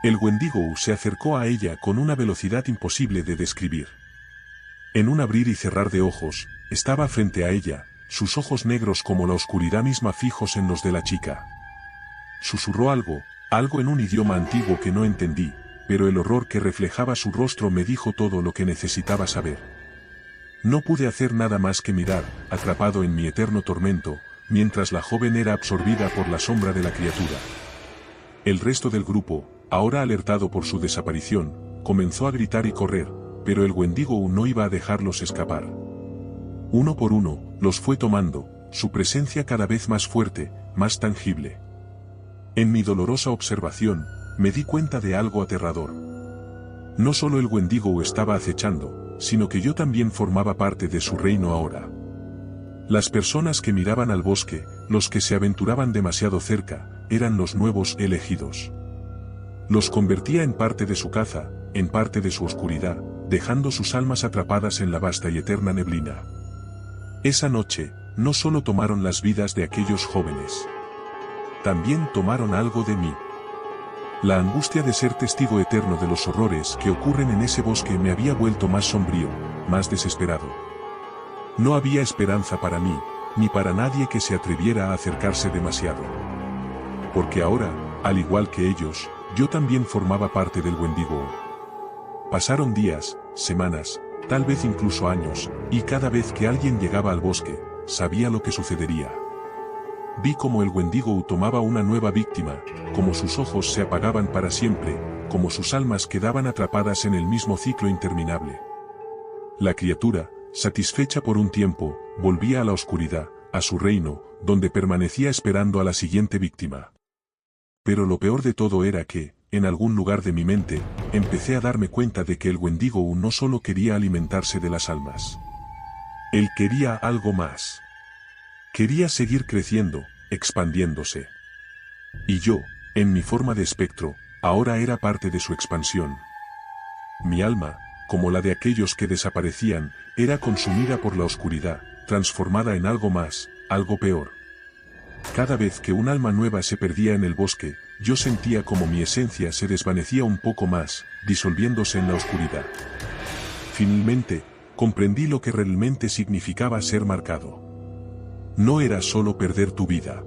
El Wendigo se acercó a ella con una velocidad imposible de describir. En un abrir y cerrar de ojos, estaba frente a ella, sus ojos negros como la oscuridad misma fijos en los de la chica. Susurró algo en un idioma antiguo que no entendí, pero el horror que reflejaba su rostro me dijo todo lo que necesitaba saber. No pude hacer nada más que mirar, atrapado en mi eterno tormento, mientras la joven era absorbida por la sombra de la criatura. El resto del grupo, ahora alertado por su desaparición, comenzó a gritar y correr, pero el Wendigo no iba a dejarlos escapar. Uno por uno, los fue tomando, su presencia cada vez más fuerte, más tangible. En mi dolorosa observación, me di cuenta de algo aterrador. No solo el Wendigo estaba acechando, sino que yo también formaba parte de su reino ahora. Las personas que miraban al bosque, los que se aventuraban demasiado cerca, eran los nuevos elegidos. Los convertía en parte de su caza, en parte de su oscuridad, dejando sus almas atrapadas en la vasta y eterna neblina. Esa noche, no solo tomaron las vidas de aquellos jóvenes. También tomaron algo de mí. La angustia de ser testigo eterno de los horrores que ocurren en ese bosque me había vuelto más sombrío, más desesperado. No había esperanza para mí, ni para nadie que se atreviera a acercarse demasiado. Porque ahora, al igual que ellos, yo también formaba parte del Wendigo. Pasaron días, semanas, tal vez incluso años, y cada vez que alguien llegaba al bosque, sabía lo que sucedería. Vi cómo el Wendigo tomaba una nueva víctima, cómo sus ojos se apagaban para siempre, cómo sus almas quedaban atrapadas en el mismo ciclo interminable. La criatura, satisfecha por un tiempo, volvía a la oscuridad, a su reino, donde permanecía esperando a la siguiente víctima. Pero lo peor de todo era que, en algún lugar de mi mente, empecé a darme cuenta de que el Wendigo no solo quería alimentarse de las almas. Él quería algo más. Quería seguir creciendo, expandiéndose. Y yo, en mi forma de espectro, ahora era parte de su expansión. Mi alma, como la de aquellos que desaparecían, era consumida por la oscuridad, transformada en algo más, algo peor. Cada vez que un alma nueva se perdía en el bosque, yo sentía como mi esencia se desvanecía un poco más, disolviéndose en la oscuridad. Finalmente, comprendí lo que realmente significaba ser marcado. No era solo perder tu vida.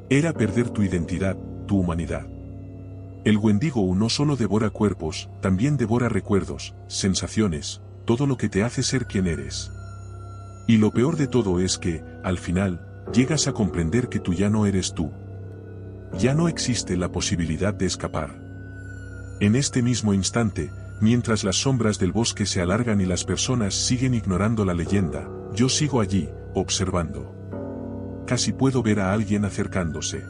Era perder tu identidad, tu humanidad. El Wendigo no solo devora cuerpos, también devora recuerdos, sensaciones, todo lo que te hace ser quien eres. Y lo peor de todo es que, al final, llegas a comprender que tú ya no eres tú. Ya no existe la posibilidad de escapar. En este mismo instante, mientras las sombras del bosque se alargan y las personas siguen ignorando la leyenda, yo sigo allí, observando. Casi puedo ver a alguien acercándose.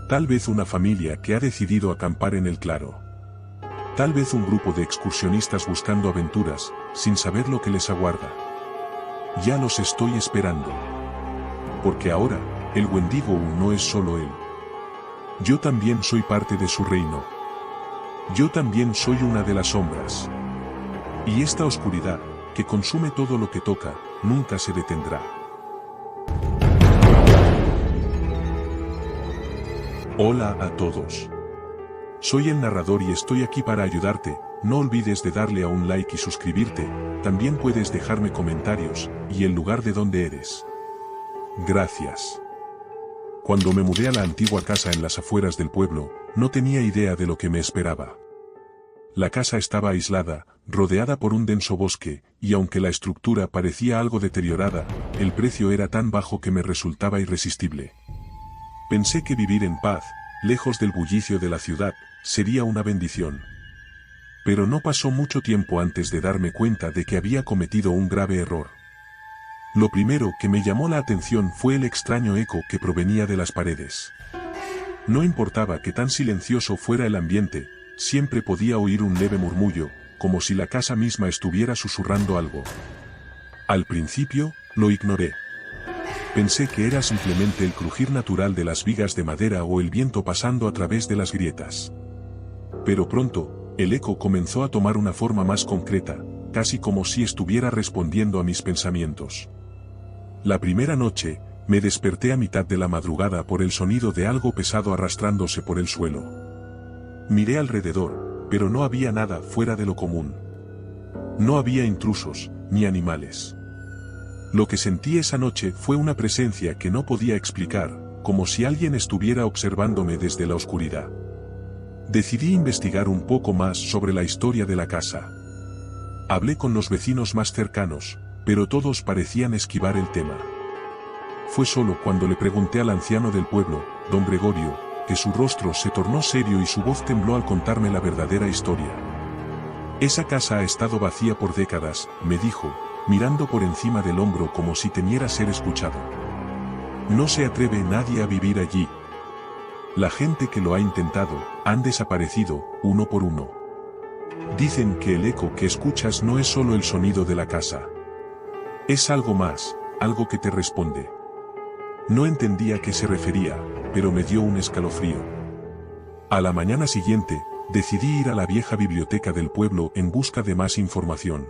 Tal vez una familia que ha decidido acampar en el claro. Tal vez un grupo de excursionistas buscando aventuras, sin saber lo que les aguarda. Ya los estoy esperando. Porque ahora, el Wendigo no es solo él. Yo también soy parte de su reino. Yo también soy una de las sombras. Y esta oscuridad, que consume todo lo que toca, nunca se detendrá. Hola a todos. Soy el narrador y estoy aquí para ayudarte. No olvides de darle a un like y suscribirte. También puedes dejarme comentarios, y el lugar de donde eres. Gracias. Cuando me mudé a la antigua casa en las afueras del pueblo, no tenía idea de lo que me esperaba. La casa estaba aislada, rodeada por un denso bosque, y aunque la estructura parecía algo deteriorada, el precio era tan bajo que me resultaba irresistible. Pensé que vivir en paz, lejos del bullicio de la ciudad, sería una bendición. Pero no pasó mucho tiempo antes de darme cuenta de que había cometido un grave error. Lo primero que me llamó la atención fue el extraño eco que provenía de las paredes. No importaba que tan silencioso fuera el ambiente, siempre podía oír un leve murmullo, como si la casa misma estuviera susurrando algo. Al principio, lo ignoré. Pensé que era simplemente el crujir natural de las vigas de madera o el viento pasando a través de las grietas. Pero pronto, el eco comenzó a tomar una forma más concreta, casi como si estuviera respondiendo a mis pensamientos. La primera noche, me desperté a mitad de la madrugada por el sonido de algo pesado arrastrándose por el suelo. Miré alrededor, pero no había nada fuera de lo común. No había intrusos, ni animales. Lo que sentí esa noche fue una presencia que no podía explicar, como si alguien estuviera observándome desde la oscuridad. Decidí investigar un poco más sobre la historia de la casa. Hablé con los vecinos más cercanos, pero todos parecían esquivar el tema. Fue solo cuando le pregunté al anciano del pueblo, don Gregorio, que su rostro se tornó serio y su voz tembló al contarme la verdadera historia. Esa casa ha estado vacía por décadas, me dijo, mirando por encima del hombro como si temiera ser escuchado. No se atreve nadie a vivir allí. La gente que lo ha intentado, han desaparecido, uno por uno. Dicen que el eco que escuchas no es solo el sonido de la casa. Es algo más, algo que te responde. No entendía a qué se refería, pero me dio un escalofrío. A la mañana siguiente, decidí ir a la vieja biblioteca del pueblo en busca de más información.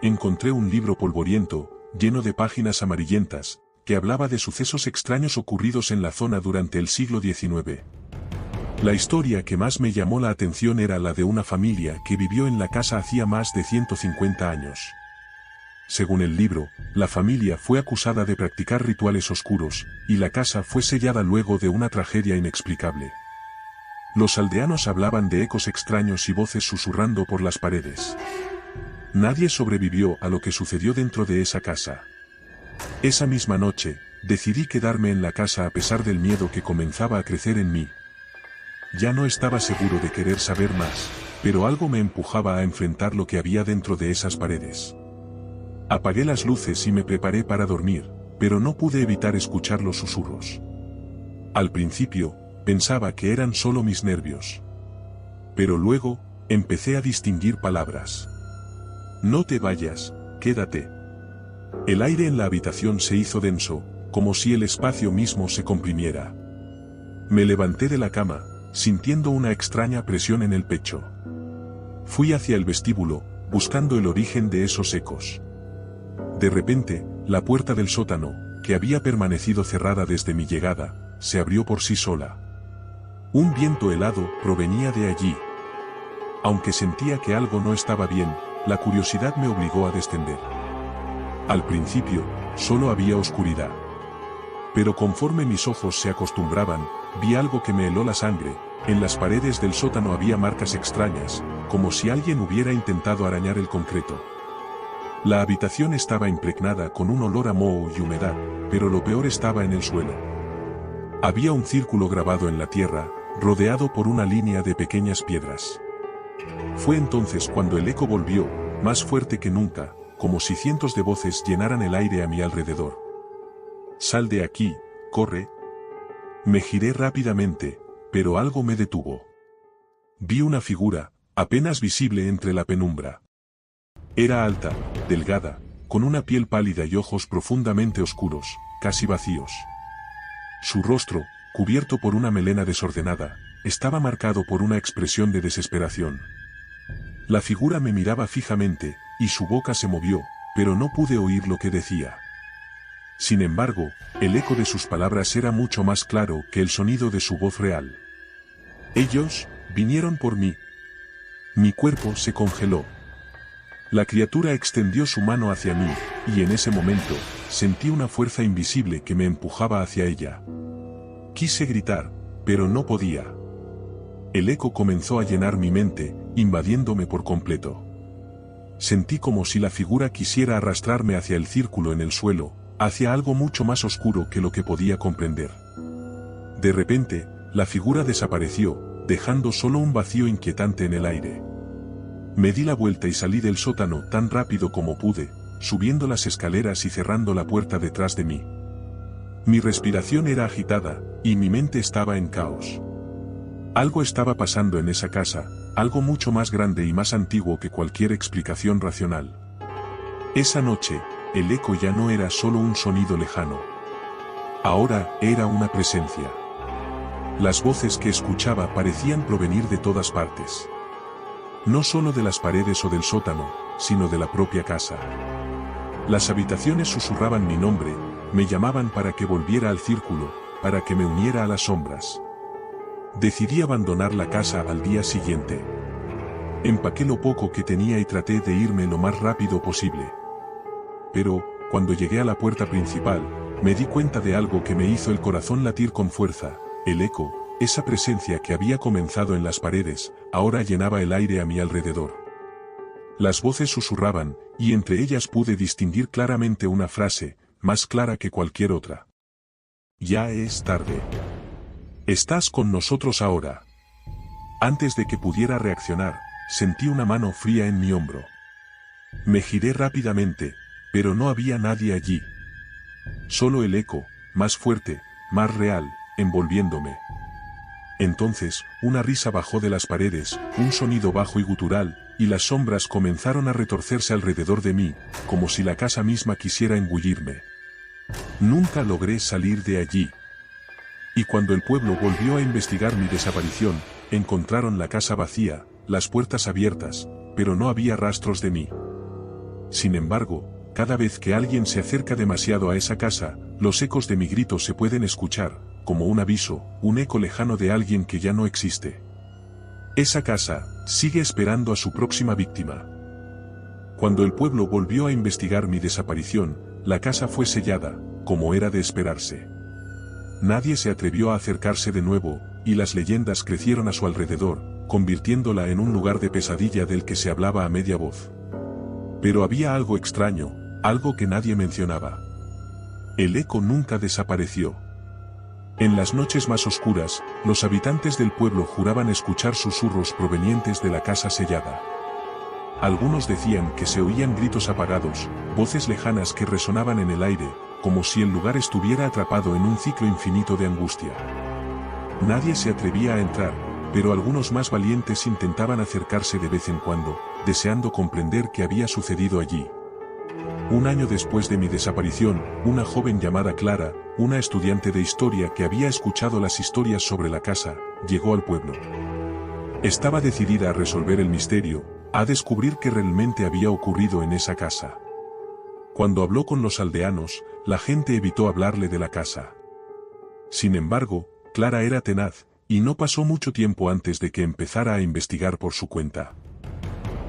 Encontré un libro polvoriento, lleno de páginas amarillentas, que hablaba de sucesos extraños ocurridos en la zona durante el siglo XIX. La historia que más me llamó la atención era la de una familia que vivió en la casa hacía más de 150 años. Según el libro, la familia fue acusada de practicar rituales oscuros, y la casa fue sellada luego de una tragedia inexplicable. Los aldeanos hablaban de ecos extraños y voces susurrando por las paredes. Nadie sobrevivió a lo que sucedió dentro de esa casa. Esa misma noche, decidí quedarme en la casa a pesar del miedo que comenzaba a crecer en mí. Ya no estaba seguro de querer saber más, pero algo me empujaba a enfrentar lo que había dentro de esas paredes. Apagué las luces y me preparé para dormir, pero no pude evitar escuchar los susurros. Al principio, pensaba que eran solo mis nervios. Pero luego, empecé a distinguir palabras. No te vayas, quédate. El aire en la habitación se hizo denso, como si el espacio mismo se comprimiera. Me levanté de la cama, sintiendo una extraña presión en el pecho. Fui hacia el vestíbulo, buscando el origen de esos ecos. De repente, la puerta del sótano, que había permanecido cerrada desde mi llegada, se abrió por sí sola. Un viento helado provenía de allí. Aunque sentía que algo no estaba bien, la curiosidad me obligó a descender. Al principio, solo había oscuridad. Pero conforme mis ojos se acostumbraban, vi algo que me heló la sangre. En las paredes del sótano había marcas extrañas, como si alguien hubiera intentado arañar el concreto. La habitación estaba impregnada con un olor a moho y humedad, pero lo peor estaba en el suelo. Había un círculo grabado en la tierra, rodeado por una línea de pequeñas piedras. Fue entonces cuando el eco volvió, más fuerte que nunca, como si cientos de voces llenaran el aire a mi alrededor. «Sal de aquí, corre». Me giré rápidamente, pero algo me detuvo. Vi una figura, apenas visible entre la penumbra. Era alta, delgada, con una piel pálida y ojos profundamente oscuros, casi vacíos. Su rostro, cubierto por una melena desordenada, estaba marcado por una expresión de desesperación. La figura me miraba fijamente, y su boca se movió, pero no pude oír lo que decía. Sin embargo, el eco de sus palabras era mucho más claro que el sonido de su voz real. «Ellos vinieron por mí». Mi cuerpo se congeló. La criatura extendió su mano hacia mí, y en ese momento, sentí una fuerza invisible que me empujaba hacia ella. Quise gritar, pero no podía. El eco comenzó a llenar mi mente, invadiéndome por completo. Sentí como si la figura quisiera arrastrarme hacia el círculo en el suelo, hacia algo mucho más oscuro que lo que podía comprender. De repente, la figura desapareció, dejando solo un vacío inquietante en el aire. Me di la vuelta y salí del sótano tan rápido como pude, subiendo las escaleras y cerrando la puerta detrás de mí. Mi respiración era agitada, y mi mente estaba en caos. Algo estaba pasando en esa casa, algo mucho más grande y más antiguo que cualquier explicación racional. Esa noche, el eco ya no era solo un sonido lejano. Ahora era una presencia. Las voces que escuchaba parecían provenir de todas partes. No solo de las paredes o del sótano, sino de la propia casa. Las habitaciones susurraban mi nombre, me llamaban para que volviera al círculo, para que me uniera a las sombras. Decidí abandonar la casa al día siguiente. Empaqué lo poco que tenía y traté de irme lo más rápido posible. Pero, cuando llegué a la puerta principal, me di cuenta de algo que me hizo el corazón latir con fuerza. El eco, esa presencia que había comenzado en las paredes, ahora llenaba el aire a mi alrededor. Las voces susurraban, y entre ellas pude distinguir claramente una frase, más clara que cualquier otra. «Ya es tarde. Estás con nosotros ahora». Antes de que pudiera reaccionar, sentí una mano fría en mi hombro. Me giré rápidamente, pero no había nadie allí. Solo el eco, más fuerte, más real, envolviéndome. Entonces, una risa bajó de las paredes, un sonido bajo y gutural, y las sombras comenzaron a retorcerse alrededor de mí, como si la casa misma quisiera engullirme. Nunca logré salir de allí. Y cuando el pueblo volvió a investigar mi desaparición, encontraron la casa vacía, las puertas abiertas, pero no había rastros de mí. Sin embargo, cada vez que alguien se acerca demasiado a esa casa, los ecos de mi grito se pueden escuchar, como un aviso, un eco lejano de alguien que ya no existe. Esa casa sigue esperando a su próxima víctima. Cuando el pueblo volvió a investigar mi desaparición, la casa fue sellada, como era de esperarse. Nadie se atrevió a acercarse de nuevo, y las leyendas crecieron a su alrededor, convirtiéndola en un lugar de pesadilla del que se hablaba a media voz. Pero había algo extraño, algo que nadie mencionaba. El eco nunca desapareció. En las noches más oscuras, los habitantes del pueblo juraban escuchar susurros provenientes de la casa sellada. Algunos decían que se oían gritos apagados, voces lejanas que resonaban en el aire, como si el lugar estuviera atrapado en un ciclo infinito de angustia. Nadie se atrevía a entrar, pero algunos más valientes intentaban acercarse de vez en cuando, deseando comprender qué había sucedido allí. Un año después de mi desaparición, una joven llamada Clara, una estudiante de historia que había escuchado las historias sobre la casa, llegó al pueblo. Estaba decidida a resolver el misterio, a descubrir qué realmente había ocurrido en esa casa. Cuando habló con los aldeanos, la gente evitó hablarle de la casa. Sin embargo, Clara era tenaz, y no pasó mucho tiempo antes de que empezara a investigar por su cuenta.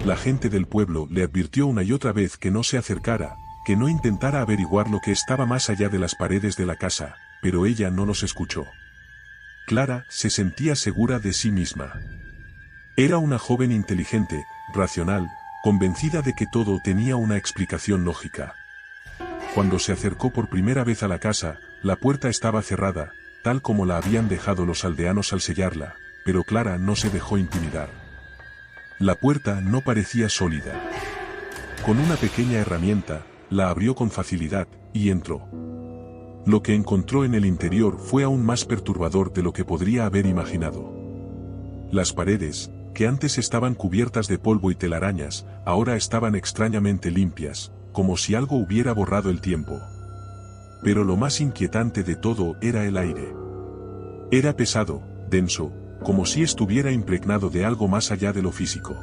la gente del pueblo le advirtió una y otra vez que no se acercara, que no intentara averiguar lo que estaba más allá de las paredes de la casa, pero ella no los escuchó. Clara se sentía segura de sí misma. Era una joven inteligente, racional, convencida de que todo tenía una explicación lógica. Cuando se acercó por primera vez a la casa, la puerta estaba cerrada, tal como la habían dejado los aldeanos al sellarla, pero Clara no se dejó intimidar. La puerta no parecía sólida. Con una pequeña herramienta, la abrió con facilidad, y entró. Lo que encontró en el interior fue aún más perturbador de lo que podría haber imaginado. Las paredes, que antes estaban cubiertas de polvo y telarañas, ahora estaban extrañamente limpias, como si algo hubiera borrado el tiempo. Pero lo más inquietante de todo era el aire. Era pesado, denso, como si estuviera impregnado de algo más allá de lo físico.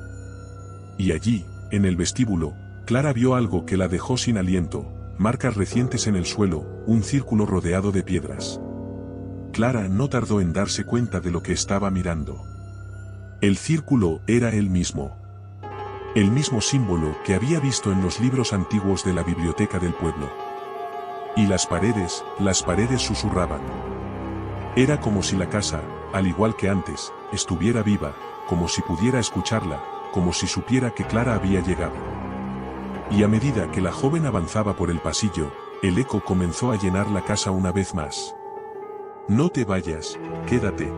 Y allí, en el vestíbulo, Clara vio algo que la dejó sin aliento, marcas recientes en el suelo, un círculo rodeado de piedras. Clara no tardó en darse cuenta de lo que estaba mirando. El círculo era el mismo. El mismo símbolo que había visto en los libros antiguos de la biblioteca del pueblo. Y las paredes susurraban. Era como si la casa, al igual que antes, estuviera viva, como si pudiera escucharla, como si supiera que Clara había llegado. Y a medida que la joven avanzaba por el pasillo, el eco comenzó a llenar la casa una vez más. No te vayas, quédate.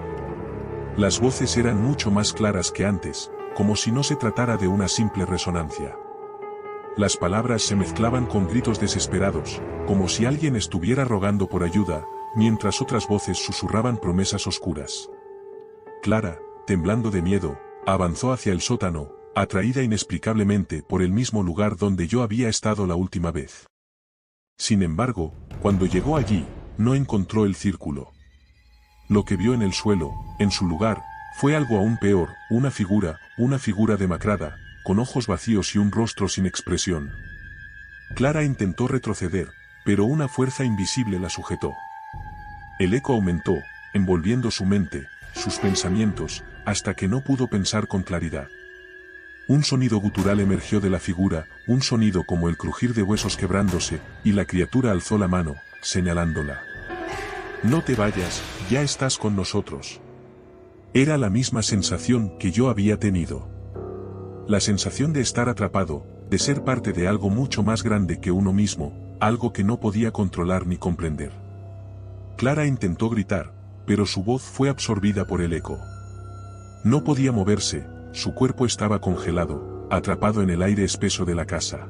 Las voces eran mucho más claras que antes, como si no se tratara de una simple resonancia. Las palabras se mezclaban con gritos desesperados, como si alguien estuviera rogando por ayuda, mientras otras voces susurraban promesas oscuras. Clara, temblando de miedo, avanzó hacia el sótano, atraída inexplicablemente por el mismo lugar donde yo había estado la última vez. Sin embargo, cuando llegó allí, no encontró el círculo. Lo que vio en el suelo, en su lugar, fue algo aún peor, una figura demacrada, con ojos vacíos y un rostro sin expresión. Clara intentó retroceder, pero una fuerza invisible la sujetó. El eco aumentó, envolviendo su mente, sus pensamientos, hasta que no pudo pensar con claridad. Un sonido gutural emergió de la figura, un sonido como el crujir de huesos quebrándose, y la criatura alzó la mano, señalándola. No te vayas, ya estás con nosotros. Era la misma sensación que yo había tenido. La sensación de estar atrapado, de ser parte de algo mucho más grande que uno mismo, algo que no podía controlar ni comprender. Clara intentó gritar, pero su voz fue absorbida por el eco. No podía moverse, su cuerpo estaba congelado, atrapado en el aire espeso de la casa.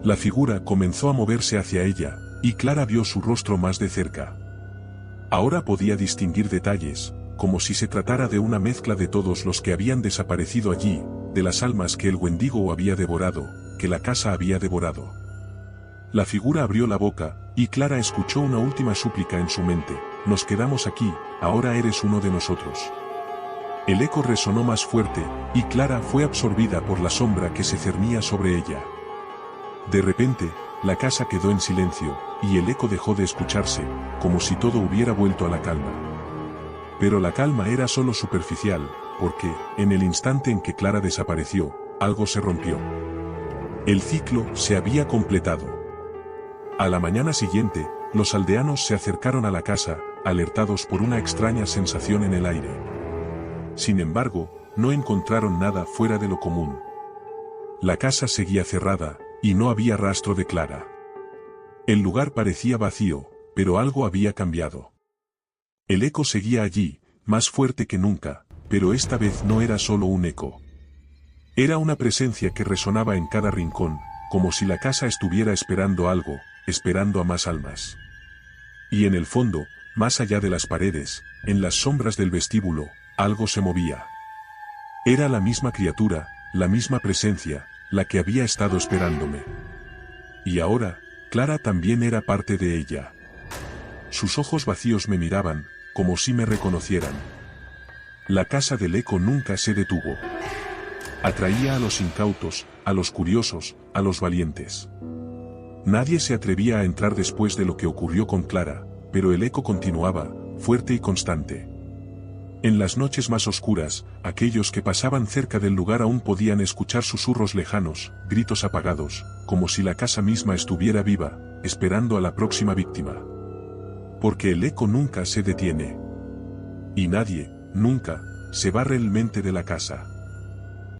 La figura comenzó a moverse hacia ella, y Clara vio su rostro más de cerca. Ahora podía distinguir detalles, como si se tratara de una mezcla de todos los que habían desaparecido allí, de las almas que el Wendigo había devorado, que la casa había devorado. La figura abrió la boca, y Clara escuchó una última súplica en su mente: nos quedamos aquí, ahora eres uno de nosotros. El eco resonó más fuerte, y Clara fue absorbida por la sombra que se cernía sobre ella. De repente, la casa quedó en silencio, y el eco dejó de escucharse, como si todo hubiera vuelto a la calma. Pero la calma era solo superficial, porque, en el instante en que Clara desapareció, algo se rompió. El ciclo se había completado. A la mañana siguiente, los aldeanos se acercaron a la casa, alertados por una extraña sensación en el aire. Sin embargo, no encontraron nada fuera de lo común. La casa seguía cerrada, y no había rastro de Clara. El lugar parecía vacío, pero algo había cambiado. El eco seguía allí, más fuerte que nunca, pero esta vez no era solo un eco. Era una presencia que resonaba en cada rincón, como si la casa estuviera esperando algo, esperando a más almas. Y en el fondo, más allá de las paredes, en las sombras del vestíbulo, algo se movía. Era la misma criatura, la misma presencia, la que había estado esperándome. Y ahora, Clara también era parte de ella. Sus ojos vacíos me miraban, como si me reconocieran. La casa del eco nunca se detuvo. Atraía a los incautos, a los curiosos, a los valientes. Nadie se atrevía a entrar después de lo que ocurrió con Clara, pero el eco continuaba, fuerte y constante. En las noches más oscuras, aquellos que pasaban cerca del lugar aún podían escuchar susurros lejanos, gritos apagados, como si la casa misma estuviera viva, esperando a la próxima víctima. Porque el eco nunca se detiene. Y nadie, nunca, se va realmente de la casa.